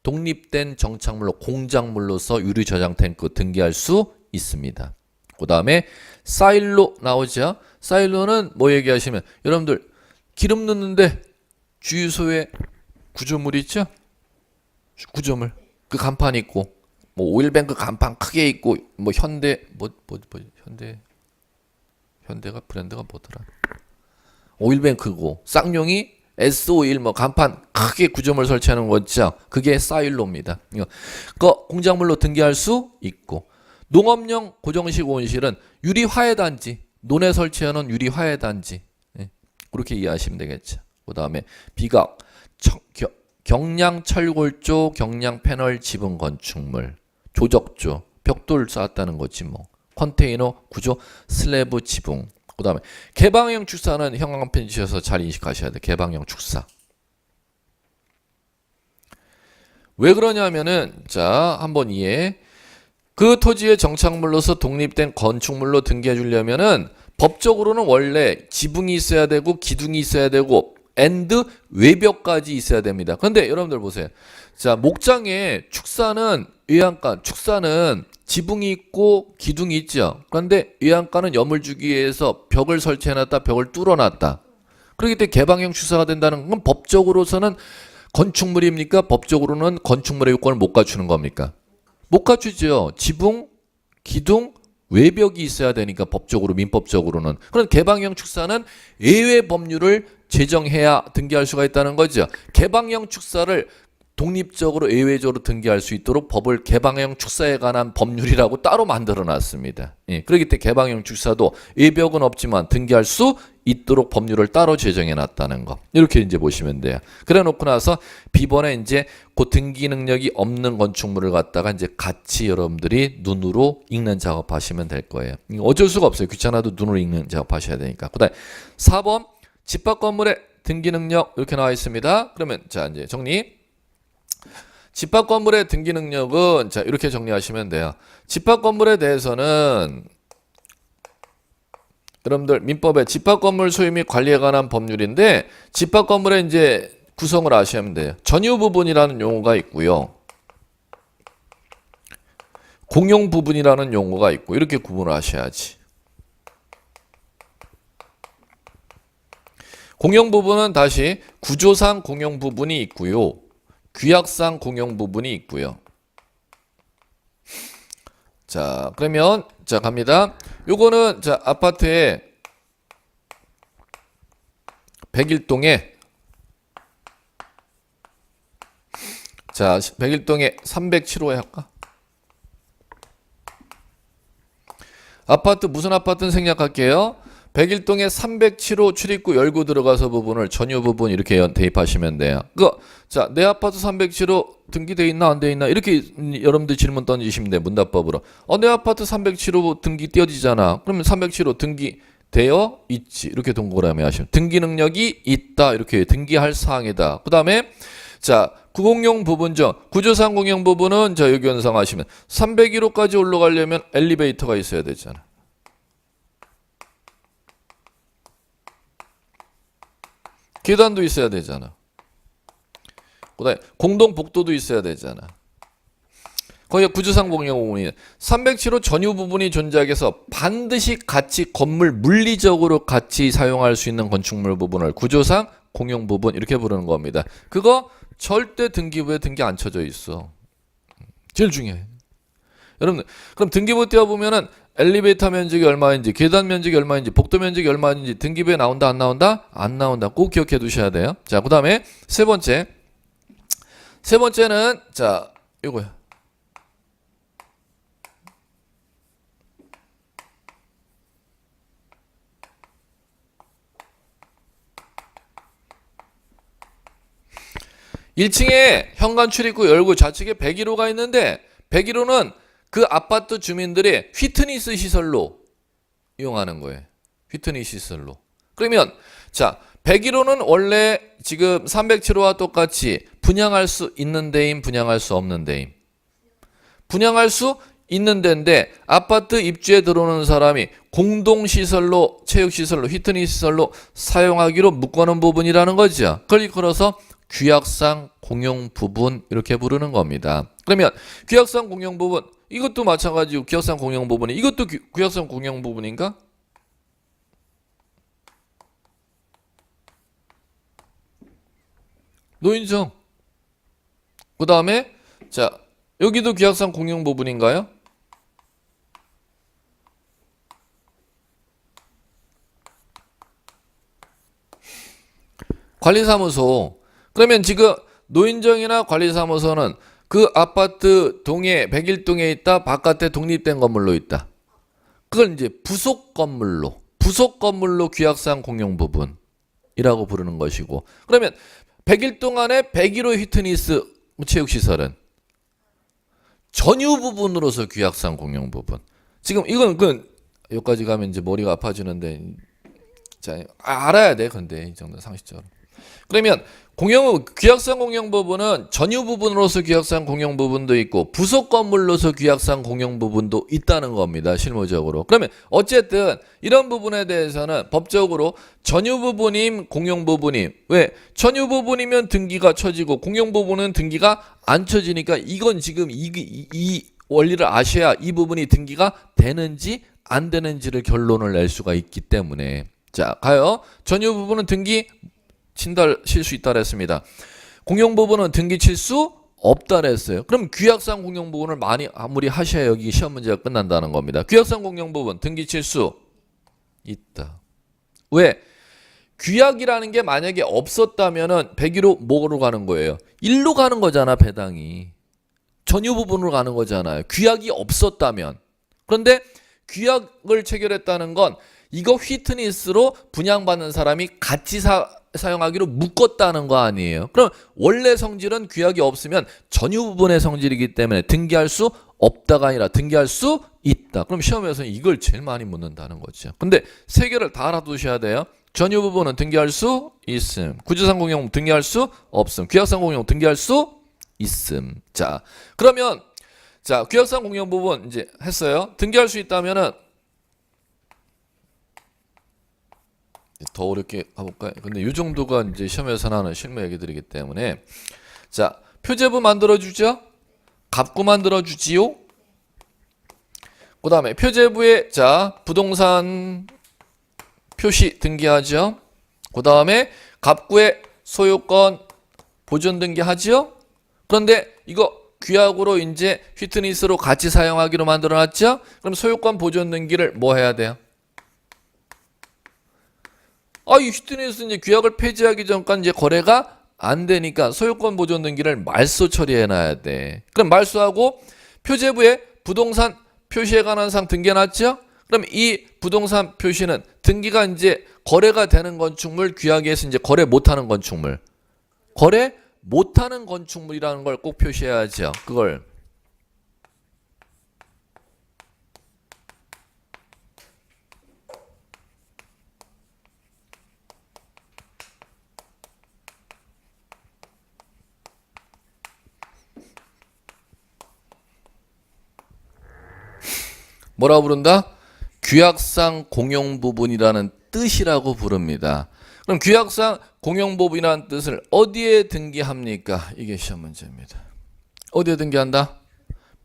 독립된 정착물로 공작물로서 유류 저장 탱크 등기할 수 있습니다. 그 다음에 사일로 나오죠. 사일로는 뭐 얘기하시면 여러분들 기름 넣는데 주유소에 구조물 있죠? 구조물 그 간판 있고 뭐 오일뱅크 간판 크게 있고 뭐 현대 현대가 브랜드가 뭐더라? 오일뱅크고 쌍용이 S51 뭐 간판 크게 구조물 설치하는 거 있죠? 그게 사일로입니다. 그 공작물로 등기할 수 있고 농업용 고정식 온실은 유리 화해 단지 논에 설치하는 유리 화해 단지 그렇게 이해하시면 되겠죠. 그 다음에 비각 경량 철골조 경량 패널 지붕 건축물 조적조 벽돌 쌓았다는 거지 뭐 컨테이너 구조 슬래브 지붕 그 다음에 개방형 축사는 형광펜 지셔서 잘 인식하셔야 돼. 개방형 축사. 왜 그러냐면은 자 한번 이해. 그 토지의 정착물로서 독립된 건축물로 등기해 주려면은 법적으로는 원래 지붕이 있어야 되고 기둥이 있어야 되고 앤드 외벽까지 있어야 됩니다. 그런데 여러분들 보세요. 자 목장에 축사는 외양간 축사는 지붕이 있고 기둥이 있죠. 그런데 외양간은 염을 주기 위해서 벽을 설치해놨다 벽을 뚫어놨다. 그렇기 때문에 개방형 축사가 된다는 건 법적으로서는 건축물입니까? 법적으로는 건축물의 요건을 못 갖추는 겁니까? 못 갖추죠. 지붕, 기둥, 외벽이 있어야 되니까 법적으로 민법적으로는. 그런 개방형 축사는 예외 법률을 제정해야 등기할 수가 있다는 거죠. 개방형 축사를 독립적으로 예외적으로 등기할 수 있도록 법을 개방형 축사에 관한 법률이라고 따로 만들어 놨습니다. 그렇기 때문에 개방형 축사도 외벽은 없지만 등기할 수 있도록 법률을 따로 제정해 놨다는 거. 이렇게 이제 보시면 돼요. 그래 놓고 나서 B번에 이제 그 등기 능력이 없는 건축물을 갖다가 이제 같이 여러분들이 눈으로 읽는 작업 하시면 될 거예요. 어쩔 수가 없어요. 귀찮아도 눈으로 읽는 작업 하셔야 되니까. 그다음에 4번 집합 건물의 등기 능력 이렇게 나와 있습니다. 그러면 자 이제 정리. 집합 건물의 등기 능력은 자 이렇게 정리하시면 돼요. 집합 건물에 대해서는 여러분들 민법에 집합 건물 소유 및 관리에 관한 법률인데 집합 건물의 이제 구성을 아시면 돼요. 전유 부분이라는 용어가 있고요. 공용 부분이라는 용어가 있고 이렇게 구분을 하셔야지. 공용 부분은 다시 구조상 공용 부분이 있고요. 규약상 공용 부분이 있고요. 자, 그러면 자 갑니다. 요거는 자 아파트에 101동에 자 101동에 307호에 할까? 아파트 무슨 아파트는 생략할게요. 101동에 307호 출입구 열고 들어가서 부분을 전유 부분 이렇게 대입하시면 돼요. 자, 내 아파트 307호 등기돼 있나 안 돼 있나 이렇게 여러분들 질문 던지시면 돼요. 문답법으로. 내 아파트 307호 등기 띄어지잖아. 그러면 307호 등기 되어 있지. 이렇게 동그라미 하시면 등기 능력이 있다. 이렇게 등기할 사항이다. 그 다음에 자 구공용 부분죠. 구조상 공용 부분은 자 여기 연상하시면 301호까지 올라가려면 엘리베이터가 있어야 되잖아. 계단도 있어야 되잖아. 그다음에 공동 복도도 있어야 되잖아. 거기가 구조상 공용 부분이 307호 전유 부분이 존재하기 위해서 반드시 같이 건물 물리적으로 같이 사용할 수 있는 건축물 부분을 구조상 공용 부분 이렇게 부르는 겁니다. 그거 절대 등기부에 등기 안 쳐져 있어. 제일 중요해. 여러분 그럼 등기부 띄워보면은 엘리베이터 면적이 얼마인지 계단 면적이 얼마인지 복도 면적이 얼마인지 등기부에 나온다 안 나온다? 안 나온다. 꼭 기억해 두셔야 돼요. 자, 그 다음에 세 번째는 자 이거야. 1층에 현관 출입구 열고 좌측에 101호가 있는데 101호는 그 아파트 주민들의 휘트니스 시설로 이용하는 거예요. 휘트니스 시설로. 그러면 자 101호는 원래 지금 307호와 똑같이 분양할 수 있는 데임 분양할 수 없는 데임. 분양할 수 있는 데인데 아파트 입주에 들어오는 사람이 공동시설로 체육시설로 휘트니스 시설로 사용하기로 묶어놓은 부분이라는 거죠. 그걸 걸어서 규약상 공용 부분 이렇게 부르는 겁니다. 그러면 규약상 공용 부분 이것도 마찬가지고 규약상 공용 부분이 이것도 규약상 공용 부분인가? 노인정. 그 다음에 자 여기도 규약상 공용 부분인가요? 관리사무소. 그러면 지금 노인정이나 관리사무소는 그 아파트 동에 101동에 있다 바깥에 독립된 건물로 있다. 그걸 이제 부속 건물로 규약상 공용 부분이라고 부르는 것이고 그러면 101동 안에 101호 휘트니스 체육시설은 전유 부분으로서 규약상 공용 부분. 지금 이건 여기까지 가면 이제 머리가 아파지는데 자 알아야 돼. 근데 이 정도 상식적으로. 그러면 규약상 공용 부분은 전유 부분으로서 규약상 공용 부분도 있고 부속 건물로서 규약상 공용 부분도 있다는 겁니다. 실무적으로. 그러면 어쨌든 이런 부분에 대해서는 법적으로 전유 부분임 공용 부분임. 왜? 전유 부분이면 등기가 쳐지고 공용 부분은 등기가 안 쳐지니까 이건 지금 이 원리를 아셔야 이 부분이 등기가 되는지 안 되는지를 결론을 낼 수가 있기 때문에 자 가요. 전유 부분은 등기 칠 수 있다 그랬습니다. 공용 부분은 등기 칠 수 없다 그랬어요. 그럼 규약상 공용 부분을 많이 마무리하셔야 여기 시험 문제가 끝난다는 겁니다. 규약상 공용 부분 등기 칠 수 있다. 왜? 규약이라는 게 만약에 없었다면은 101호 뭐로 가는 거예요? 1로 가는 거잖아, 배당이. 전유 부분으로 가는 거잖아요. 규약이 없었다면. 그런데 규약을 체결했다는 건 이거 휘트니스로 분양받는 사람이 같이 사용하기로 묶었다는 거 아니에요. 그럼 원래 성질은 규약이 없으면 전유 부분의 성질이기 때문에 등기할 수 없다가 아니라 등기할 수 있다. 그럼 시험에서는 이걸 제일 많이 묻는다는 거죠. 근데 세 개를 다 알아두셔야 돼요. 전유 부분은 등기할 수 있음. 구조상 공용 등기할 수 없음. 규약상 공용 등기할 수 있음. 자, 그러면 자, 규약상 공용 부분 이제 했어요. 등기할 수 있다면은 더 어렵게 가볼까요? 근데 이 정도가 이제 시험에서 나오는 실무 얘기들이기 때문에 자 표제부 만들어주죠. 갑구 만들어주지요. 그 다음에 표제부에 자 부동산 표시 등기하죠. 그 다음에 갑구에 소유권 보존 등기하죠. 그런데 이거 규약으로 이제 휘트니스로 같이 사용하기로 만들어놨죠. 그럼 소유권 보존 등기를 뭐 해야 돼요? 이 휘트니스 이제 규약을 폐지하기 전까지 이제 거래가 안 되니까 소유권 보존 등기를 말소 처리해 놔야 돼. 그럼 말소하고 표제부에 부동산 표시에 관한 사항 등기해놨죠? 그럼 이 부동산 표시는 등기가 이제 거래가 되는 건축물 규약에서 이제 거래 못하는 건축물. 거래 못하는 건축물이라는 걸 꼭 표시해야죠. 그걸. 뭐라고 부른다? 규약상 공용부분이라는 뜻이라고 부릅니다. 그럼 규약상 공용부분이라는 뜻을 어디에 등기합니까? 이게 시험 문제입니다. 어디에 등기한다?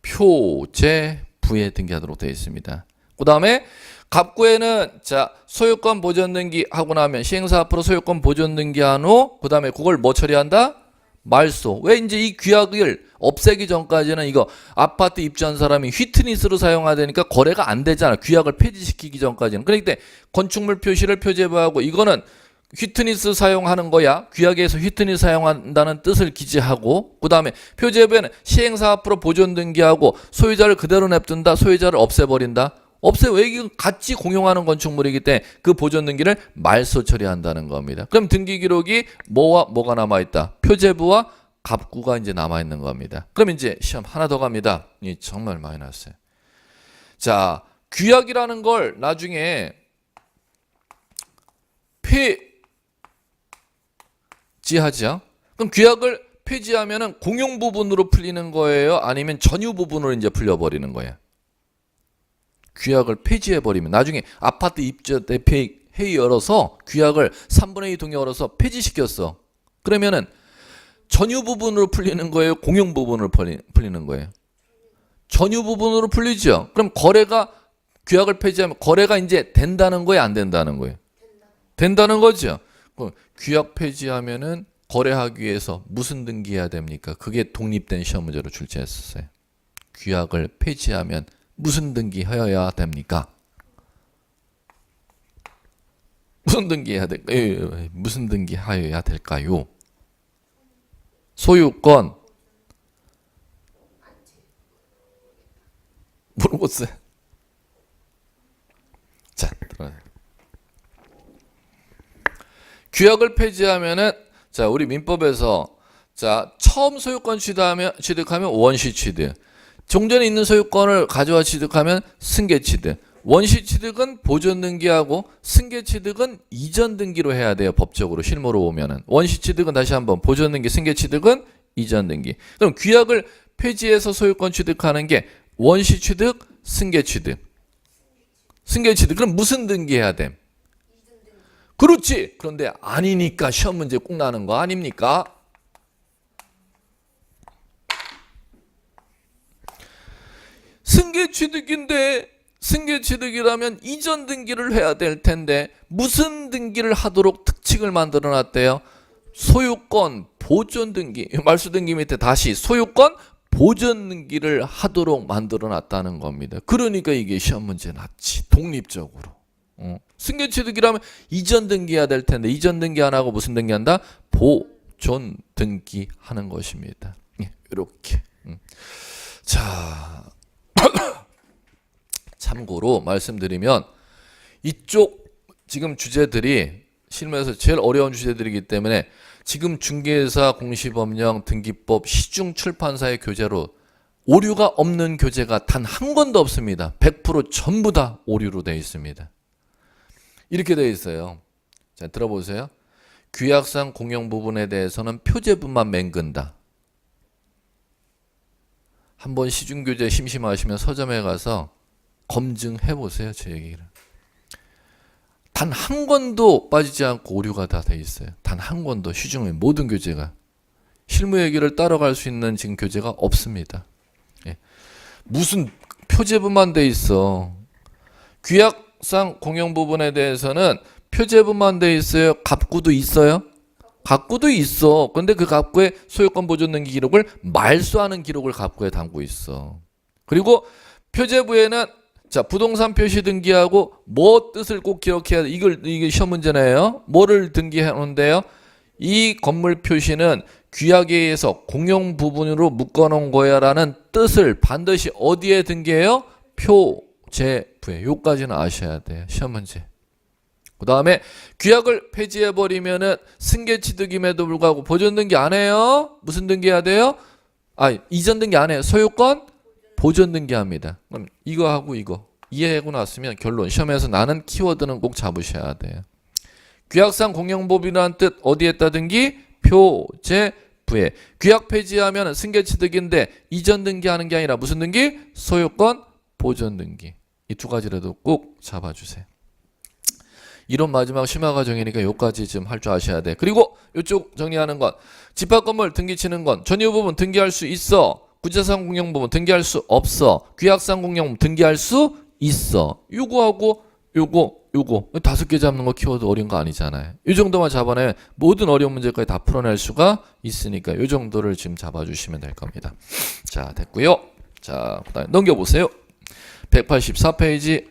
표제부에 등기하도록 되어 있습니다. 그 다음에 갑구에는 자 소유권 보존 등기하고 나면 시행사 앞으로 소유권 보존 등기한 후 그 다음에 그걸 뭐 처리한다? 말소. 왜 이제 이 규약을 없애기 전까지는 이거 아파트 입주한 사람이 휘트니스로 사용하되니까 거래가 안 되잖아. 규약을 폐지시키기 전까지는. 그러니까 건축물 표시를 표제부하고 이거는 휘트니스 사용하는 거야. 규약에서 휘트니스 사용한다는 뜻을 기재하고 그 다음에 표제부에는 시행사 앞으로 보존 등기하고 소유자를 그대로 냅둔다. 소유자를 없애버린다. 왜 이건 같이 공용하는 건축물이기 때문에 그 보존 등기를 말소 처리한다는 겁니다. 그럼 등기 기록이 뭐와 뭐가 남아있다? 표제부와 갑구가 이제 남아있는 겁니다. 그럼 이제 시험 하나 더 갑니다. 이 정말 많이 나왔어요. 자, 규약이라는 걸 나중에 폐지하죠. 그럼 규약을 폐지하면은 공용 부분으로 풀리는 거예요? 아니면 전유 부분으로 이제 풀려버리는 거예요? 규약을 폐지해버리면 나중에 아파트 입주 때 회의 열어서 규약을 3분의 2 동의 열어서 폐지시켰어. 그러면은 전유 부분으로 풀리는 거예요? 공용 부분으로 풀리는 거예요? 전유 부분으로 풀리죠. 그럼 거래가 규약을 폐지하면 거래가 이제 된다는 거예요? 안 된다는 거예요? 된다는 거죠. 규약 폐지하면은 거래하기 위해서 무슨 등기해야 됩니까? 그게 독립된 시험 문제로 출제했었어요. 규약을 폐지하면 무슨 등기해야 됩니까? 무슨 등기해야 될까요? 무슨 등기하여야 될까요? 소유권 모르겠어요. 자, 들어요. 규약을 폐지하면은 자, 우리 민법에서 자, 처음 소유권 취득하면 원시 취득. 종전에 있는 소유권을 가져와 취득하면 승계 취득. 원시 취득은 보존 등기하고 승계 취득은 이전 등기로 해야 돼요. 법적으로 실무로 보면은. 원시 취득은 다시 한번 보존 등기, 승계 취득은 이전 등기. 그럼 규약을 폐지해서 소유권 취득하는 게 원시 취득, 승계 취득. 승계 취득. 그럼 무슨 등기해야 돼? 그렇지. 그런데 아니니까 시험 문제 꼭 나는 거 아닙니까? 승계 취득인데 승계 취득이라면 이전 등기를 해야 될 텐데 무슨 등기를 하도록 특칙을 만들어 놨대요? 소유권 보존 등기. 말소 등기 밑에 다시 소유권 보존 등기를 하도록 만들어 놨다는 겁니다. 그러니까 이게 시험 문제 났지. 독립적으로. 승계 취득이라면 이전 등기해야 될 텐데 이전 등기 안 하고 무슨 등기한다? 보존 등기하는 것입니다. 이렇게. 자, 참고로 말씀드리면 이쪽 지금 주제들이 실무에서 제일 어려운 주제들이기 때문에 지금 중개사 공시법령 등기법 시중 출판사의 교재로 오류가 없는 교재가 단 한 권도 없습니다. 100% 전부 다 오류로 되어 있습니다. 이렇게 되어 있어요. 자, 들어보세요. 규약상 공용 부분에 대해서는 표제부만 맹근다. 한번 시중교재 심심하시면 서점에 가서 검증해 보세요. 제 얘기를. 단 한 권도 빠지지 않고 오류가 다 돼 있어요. 단 한 권도 시중의 모든 교재가. 실무 얘기를 따라갈 수 있는 지금 교재가 없습니다. 예. 무슨 표제부만 돼 있어. 규약상 공용 부분에 대해서는 표제부만 돼 있어요. 갑구도 있어요. 갑구도 있어. 근데 그 갑구에 소유권 보존 등기 기록을 말소하는 기록을 갑구에 담고 있어. 그리고 표제부에는 자, 부동산 표시 등기하고 뭐 뜻을 꼭 기억해야 돼. 이게 시험 문제네요. 뭐를 등기하는데요? 이 건물 표시는 규약에 의해서 공용 부분으로 묶어놓은 거야라는 뜻을 반드시 어디에 등기해요? 표제부에. 요까지는 아셔야 돼요. 시험 문제. 그 다음에 규약을 폐지해버리면은 승계 취득임에도 불구하고 보존 등기 안 해요? 무슨 등기해야 돼요? 이전 등기 안 해요. 소유권 보존 등기합니다. 그럼 이거 하고 이거 이해하고 났으면 결론. 시험에서 나는 키워드는 꼭 잡으셔야 돼요. 규약상 공용법이라는 뜻 어디에다 등기? 표제부에. 규약 폐지하면 승계 취득인데 이전 등기하는 게 아니라 무슨 등기? 소유권 보존 등기. 이 두 가지라도 꼭 잡아주세요. 이론 마지막 심화 과정이니까 요까지 좀 할 줄 아셔야 돼. 그리고 이쪽 정리하는 건 집합 건물 등기치는 건 전유 부분 등기할 수 있어. 구체상 공용 부분 등기할 수 없어. 귀약상 공용 부분 등기할 수 있어. 요거하고 요거 5개 잡는 거 키워드 어려운 거 아니잖아요. 이 정도만 잡아내 모든 어려운 문제까지 다 풀어낼 수가 있으니까 요 정도를 지금 잡아주시면 될 겁니다. 자, 됐고요. 자, 그다음에 넘겨보세요. 184페이지.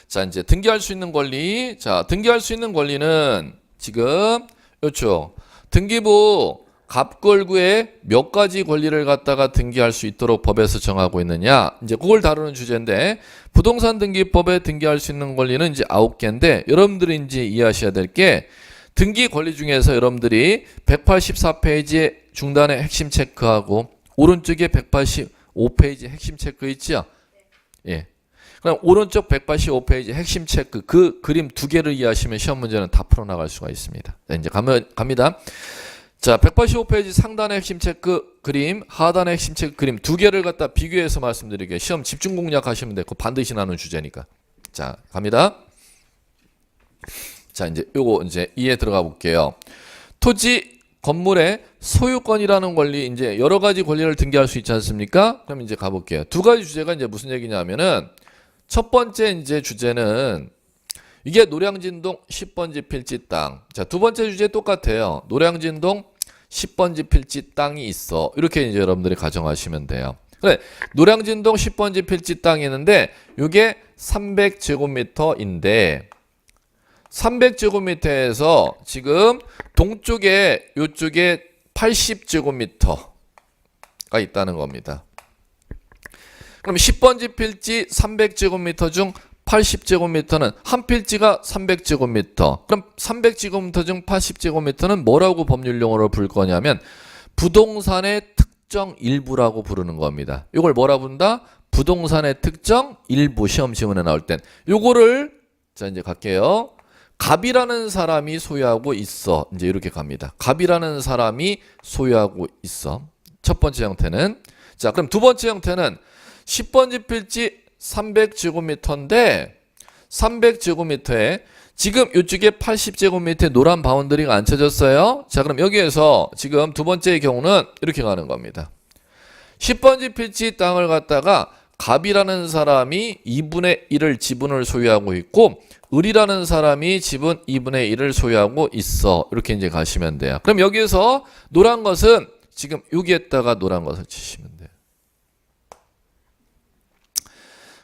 자, 이제 등기할 수 있는 권리. 자, 등기할 수 있는 권리는 지금 요쪽 등기부 갑걸구에 몇 가지 권리를 갖다가 등기할 수 있도록 법에서 정하고 있느냐. 이제 그걸 다루는 주제인데 부동산 등기법에 등기할 수 있는 권리는 이제 9개인데 여러분들이 이제 이해하셔야 될 게 등기 권리 중에서 여러분들이 184페이지에 중단에 핵심 체크하고 오른쪽에 185페이지 핵심 체크 있죠? 예. 그럼 오른쪽 185페이지 핵심 체크 그 그림 두 개를 이해하시면 시험 문제는 다 풀어나갈 수가 있습니다. 자, 이제 갑니다. 자, 185페이지 상단의 핵심 체크 그림, 하단의 핵심 체크 그림 두 개를 갖다 비교해서 말씀드리게 시험 집중 공략하시면 되고 반드시 나오는 주제니까. 자, 갑니다. 자, 이제 요거 이제 이해 들어가 볼게요. 토지 건물의 소유권이라는 권리 이제 여러 가지 권리를 등기할 수 있지 않습니까? 그럼 이제 가볼게요. 두 가지 주제가 이제 무슨 얘기냐면은 첫 번째 이제 주제는 이게 노량진동 10번지 필지 땅. 자, 두 번째 주제 똑같아요. 노량진동 10번지 필지 땅이 있어. 이렇게 이제 여러분들이 가정하시면 돼요. 그래, 노량진동 10번지 필지 땅이 있는데 이게 300제곱미터인데 300제곱미터에서 지금 동쪽에 요쪽에 80제곱미터가 있다는 겁니다. 그럼 10번지 필지 300제곱미터 중 80제곱미터는 한 필지가 300제곱미터. 그럼 300제곱미터 중 80제곱미터는 뭐라고 법률 용어로 부를 거냐면 부동산의 특정 일부라고 부르는 겁니다. 이걸 뭐라 부른다? 부동산의 특정 일부. 시험 지문에 나올 땐 요거를 자 이제 갈게요. 갑이라는 사람이 소유하고 있어. 이제 이렇게 갑니다. 갑이라는 사람이 소유하고 있어. 첫 번째 형태는. 자, 그럼 두 번째 형태는 10번지 필지 300제곱미터인데 300제곱미터에 지금 이쪽에 80제곱미터의 노란 바운더리가 안 쳐졌어요. 자, 그럼 여기에서 지금 두 번째의 경우는 이렇게 가는 겁니다. 10번지 필지 땅을 갖다가 갑이라는 사람이 2분의 1을 지분을 소유하고 있고 을이라는 사람이 지분 2분의 1을 소유하고 있어. 이렇게 이제 가시면 돼요. 그럼 여기에서 노란 것은 지금 여기에다가 노란 것을 치시면 돼요.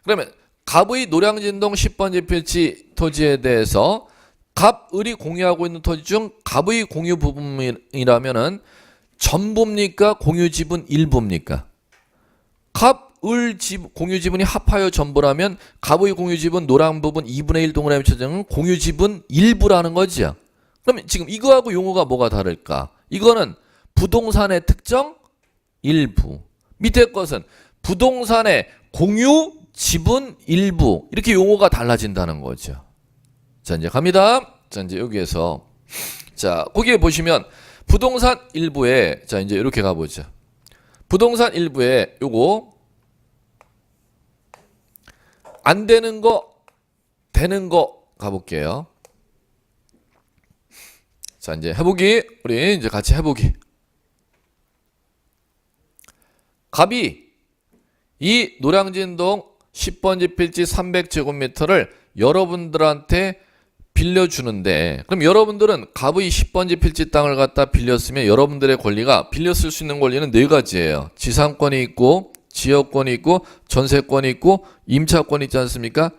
그러면 갑의 노량진동 10번지 필지 토지에 대해서 갑, 을이 공유하고 있는 토지 중 갑의 공유 부분이라면은 전부입니까? 공유 지분 일부입니까? 갑, 을 공유 지분이 합하여 전부라면 갑의 공유 지분 노랑 부분 2분의 1 동그라미 쳐주는 공유 지분 일부라는 거죠. 그럼 지금 이거하고 용어가 뭐가 다를까? 이거는 부동산의 특정 일부. 밑에 것은 부동산의 공유 지분 일부. 이렇게 용어가 달라진다는 거죠. 자, 이제 갑니다. 자, 이제 여기에서 자, 거기에 보시면 부동산 일부에 자, 이제 이렇게 가보죠. 부동산 일부에 요거 안 되는 거 되는 거 가볼게요. 자, 이제 해보기. 우리 이제 같이 해보기. 갑이 이 노량진동 10번지 필지 300제곱미터를 여러분들한테 빌려주는데 그럼 여러분들은 갑의 10번지 필지 땅을 갖다 빌렸으면 여러분들의 권리가 빌려 쓸 수 있는 권리는 4가지예요. 지상권이 있고 지역권이 있고 전세권이 있고 임차권이 있지 않습니까?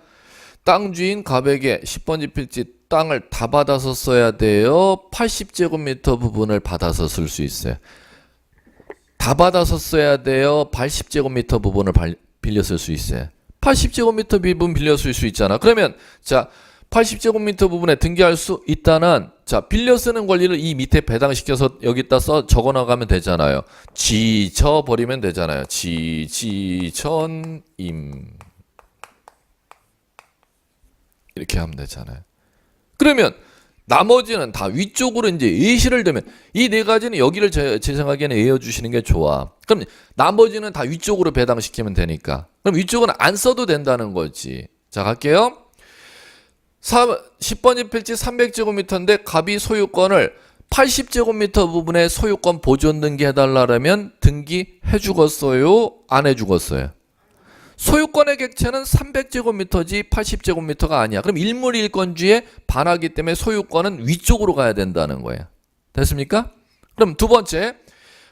땅 주인 갑에게 10번지 필지 땅을 다 받아서 써야 돼요. 80제곱미터 부분을 받아서 쓸 수 있어요. 다 받아서 써야 돼요. 80제곱미터 부분을 빌려 쓸 수 있어요. 80제곱미터 부분 빌려 쓸 수 있잖아. 그러면 자 80제곱미터 부분에 등기할 수 있다는 자 빌려 쓰는 권리를 이 밑에 배당시켜서 여기다 적어 나가면 되잖아요. 지쳐 버리면 되잖아요. 지천임 이렇게 하면 되잖아요. 그러면 나머지는 다 위쪽으로 이제 예시를 들면 이 네 가지는 여기를 제 생각에는 외워주시는 게 좋아. 그럼 나머지는 다 위쪽으로 배당시키면 되니까. 그럼 위쪽은 안 써도 된다는 거지. 자, 갈게요. 10번지 필지 300제곱미터인데 갑이 소유권을 80제곱미터 부분에 소유권 보존 등기해달라면 등기해 주겠어요? 안 해 주겠어요? 소유권의 객체는 300제곱미터지 80제곱미터가 아니야. 그럼 일물일권주에 반하기 때문에 소유권은 위쪽으로 가야 된다는 거예요. 됐습니까? 그럼 두 번째,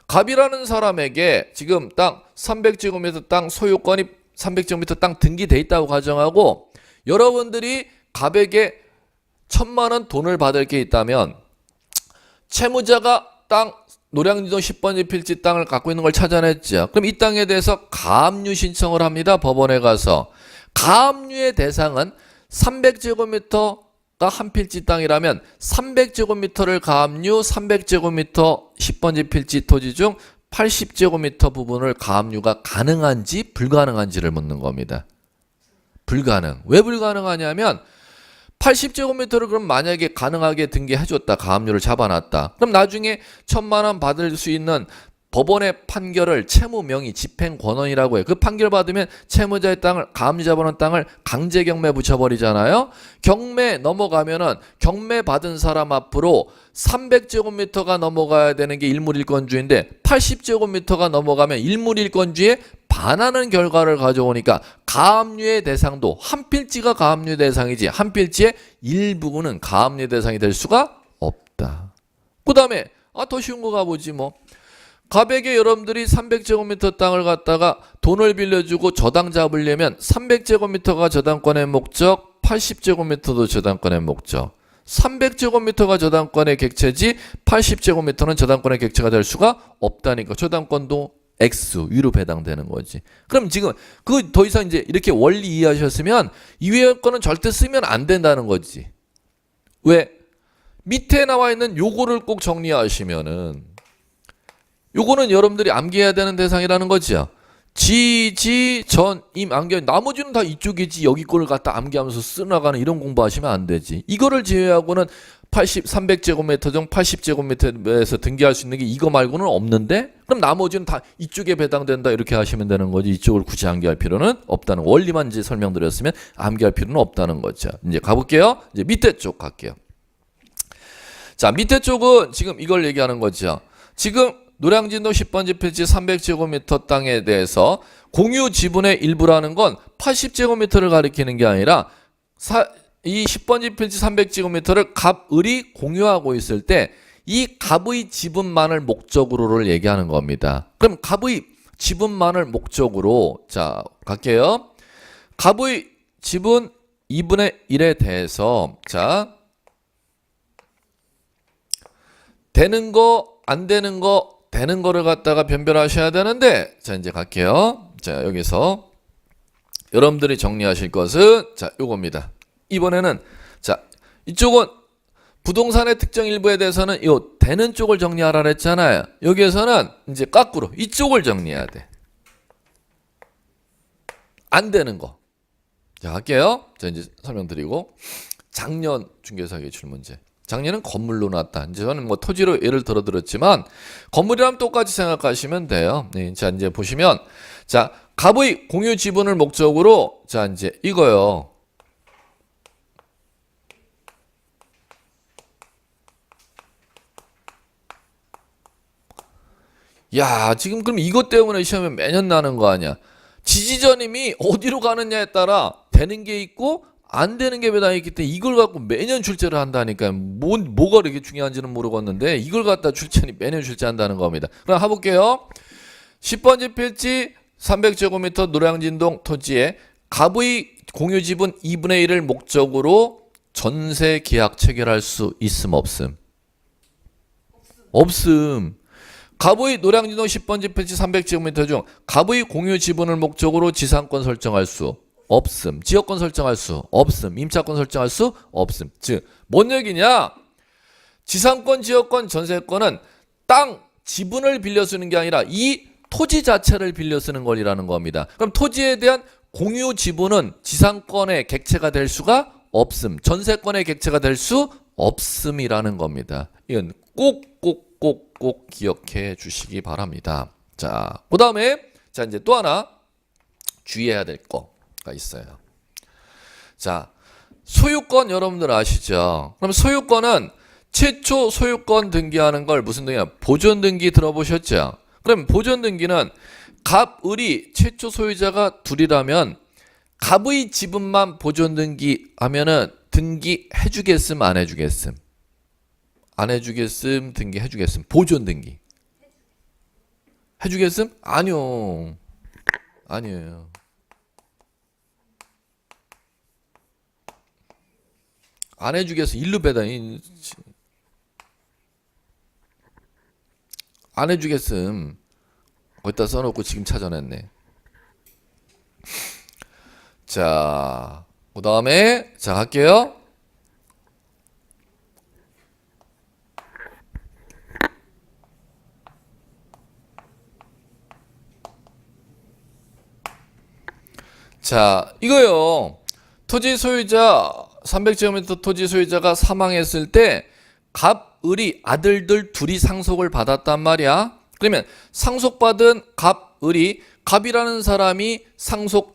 갑이라는 사람에게 지금 땅 300제곱미터 땅 소유권이 300제곱미터 땅 등기돼 있다고 가정하고 여러분들이 갑에게 1,000만 원 돈을 받을 게 있다면 채무자가 땅 노량진동 10번지 필지 땅을 갖고 있는 걸 찾아냈죠. 그럼 이 땅에 대해서 가압류 신청을 합니다. 법원에 가서. 가압류의 대상은 300제곱미터가 한 필지 땅이라면 300제곱미터를 가압류, 300제곱미터 10번지 필지 토지 중 80제곱미터 부분을 가압류가 가능한지 불가능한지를 묻는 겁니다. 불가능. 왜 불가능하냐면 80제곱미터를 그럼 만약에 가능하게 등기해줬다. 가압류를 잡아놨다. 그럼 나중에 1,000만 원 받을 수 있는 법원의 판결을 채무명의 집행권원이라고 해요. 그 판결 받으면 채무자의 땅을 가압류 잡아놓은 땅을 강제 경매 붙여버리잖아요. 경매 넘어가면은 경매 받은 사람 앞으로 300제곱미터가 넘어가야 되는 게 일물일권주인데 80제곱미터가 넘어가면 일물일권주에 반하는 결과를 가져오니까 가압류의 대상도 한 필지가 가압류 대상이지 한 필지의 일부분은 가압류 대상이 될 수가 없다. 그 다음에 더 쉬운 거 가보지 뭐. 갑에게 여러분들이 300제곱미터 땅을 갖다가 돈을 빌려주고 저당 잡으려면 300제곱미터가 저당권의 목적, 80제곱미터도 저당권의 목적. 300제곱미터가 저당권의 객체지 80제곱미터는 저당권의 객체가 될 수가 없다니까. 저당권도 X 위로 배당되는 거지. 그럼 지금 그 더 이상 이제 이렇게 원리 이해하셨으면 이 위의 거는 절대 쓰면 안 된다는 거지. 왜? 밑에 나와 있는 요거를 꼭 정리하시면은 요거는 여러분들이 암기해야 되는 대상이라는 거죠. 지, 전, 임, 암기. 나머지는 다 이쪽이지. 여기 거를 갖다 암기하면서 써나가는 이런 공부하시면 안 되지. 이거를 제외하고는 300제곱미터 중 80제곱미터에서 등기할 수 있는 게 이거 말고는 없는데 그럼 나머지는 다 이쪽에 배당된다 이렇게 하시면 되는 거지. 이쪽을 굳이 암기할 필요는 없다는 거. 원리만 이제 설명드렸으면 암기할 필요는 없다는 거죠. 이제 가볼게요. 이제 밑에 쪽 갈게요. 자, 밑에 쪽은 지금 이걸 얘기하는 거죠. 지금 노량진동 10번지 필지 300제곱미터 땅에 대해서 공유 지분의 일부라는 건 80제곱미터를 가리키는 게 아니라 이 10번지 필지 300제곱미터를 갑을이 공유하고 있을 때 이 갑의 지분만을 목적으로를 얘기하는 겁니다. 그럼 갑의 지분만을 목적으로 자 갈게요. 갑의 지분 2분의 1에 대해서 자 되는 거 안 되는 거 되는 거를 갖다가 변별하셔야 되는데 자 이제 갈게요. 자 여기서 여러분들이 정리하실 것은 자 요겁니다. 이번에는 자 이쪽은 부동산의 특정 일부에 대해서는 요 되는 쪽을 정리하라 그랬잖아요. 여기에서는 이제 거꾸로 이쪽을 정리해야 돼. 안 되는 거. 자 갈게요. 자 이제 설명드리고 작년 중개사 기출 문제. 작년은 건물로 났다. 이제 저는 뭐 토지로 예를 들어 드렸지만 건물이랑 똑같이 생각하시면 돼요. 네, 자 이제 보시면 자 갑의 공유 지분을 목적으로 자 이제 이거요. 야 지금 그럼 이것 때문에 시험에 매년 나는 거 아니야. 지지자님이 어디로 가느냐에 따라 되는 게 있고 안 되는 게 배당이 있기 때문에 이걸 갖고 매년 출제를 한다니까요. 뭐가 이렇게 중요한지는 모르겠는데 이걸 갖다 출제니 매년 출제한다는 겁니다. 그럼 해볼게요. 10번지 필지 300제곱미터 노량진동 토지에 갑의 공유 지분 2분의 1을 목적으로 전세 계약 체결할 수 있음 없음? 없음. 갑의 노량진동 10번지 필지 300제곱미터 중 갑의 공유 지분을 목적으로 지상권 설정할 수 없음. 지역권 설정할 수 없음. 임차권 설정할 수 없음. 즉, 뭔 얘기냐? 지상권, 지역권, 전세권은 땅, 지분을 빌려 쓰는 게 아니라 이 토지 자체를 빌려 쓰는 거라는 겁니다. 그럼 토지에 대한 공유 지분은 지상권의 객체가 될 수가 없음. 전세권의 객체가 될 수 없음이라는 겁니다. 이건 꼭 기억해 주시기 바랍니다. 자, 그 다음에 자 이제 또 하나 주의해야 될 거가 있어요. 자, 소유권 여러분들 아시죠? 그럼 소유권은 최초 소유권 등기하는 걸 무슨 등기야? 보존 등기 들어보셨죠? 그럼 보존 등기는 갑, 을이 최초 소유자가 둘이라면 갑의 지분만 보존 등기하면은 등기 해주겠음 안 해주겠음? 안 해주겠음 등기 해주겠음? 보존 등기 해주겠음? 아니요. 아니에요. 안 해주겠음. 일로 배다. 안 해주겠음. 거기다 써놓고 지금 찾아냈네. 자, 그 다음에 자 갈게요. 자, 이거요. 토지 소유자 300제곱미터 토지 소유자가 사망했을 때 갑, 을이 아들들 둘이 상속을 받았단 말이야. 그러면 상속받은 갑, 을이 갑이라는 사람이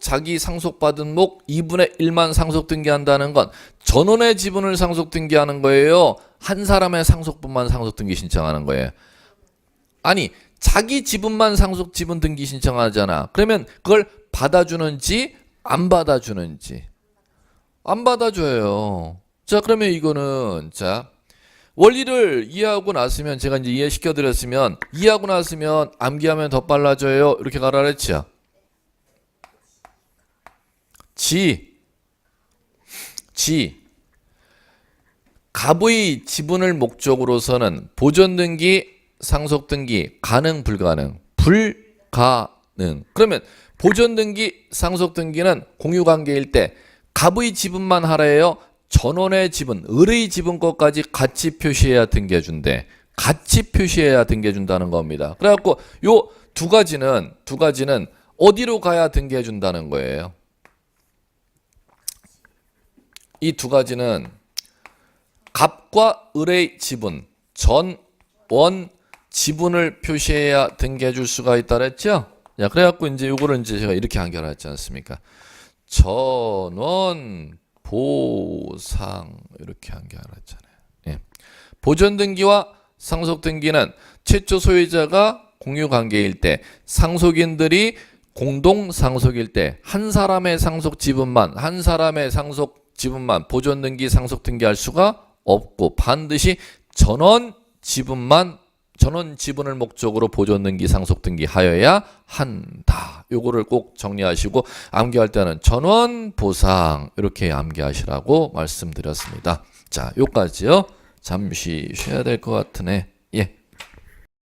자기 상속받은 목 2분의 1만 상속 등기한다는 건 전원의 지분을 상속 등기하는 거예요. 한 사람의 상속분만 상속 등기 신청하는 거예요. 아니, 자기 지분만 상속 지분 등기 신청하잖아. 그러면 그걸 받아주는지 안 받아주는지? 안 받아줘요. 자, 그러면 이거는 자 원리를 이해하고 났으면 제가 이제 이해시켜 드렸으면 이해하고 났으면 암기하면 더 빨라져요. 이렇게 가라 그랬죠. 갑의 지분을 목적으로서는 보존 등기, 상속 등기 가능 불가능? 불가능. 그러면 보존 등기, 상속 등기는 공유 관계일 때 갑의 지분만 하래요. 전원의 지분, 을의 지분 것까지 같이 표시해야 등기해준대. 같이 표시해야 등기해준다는 겁니다. 그래갖고 요 두 가지는 어디로 가야 등기해준다는 거예요? 이 두 가지는 갑과 을의 지분, 전원 지분을 표시해야 등기해줄 수가 있다 그랬죠? 야, 그래갖고 이제 요거를 이제 제가 이렇게 한결하지 않습니까? 전원 보상 이렇게 한결하잖아요. 예. 보존 등기와 상속 등기는 최초 소유자가 공유 관계일 때, 상속인들이 공동 상속일 때 한 사람의 상속 지분만 보존 등기, 상속 등기할 수가 없고 반드시 전원 지분을 목적으로 보존 등기, 상속 등기 하여야 한다. 요거를 꼭 정리하시고 암기할 때는 전원 보상 이렇게 암기하시라고 말씀드렸습니다. 자, 요까지요. 잠시 쉬어야 될 것 같으네.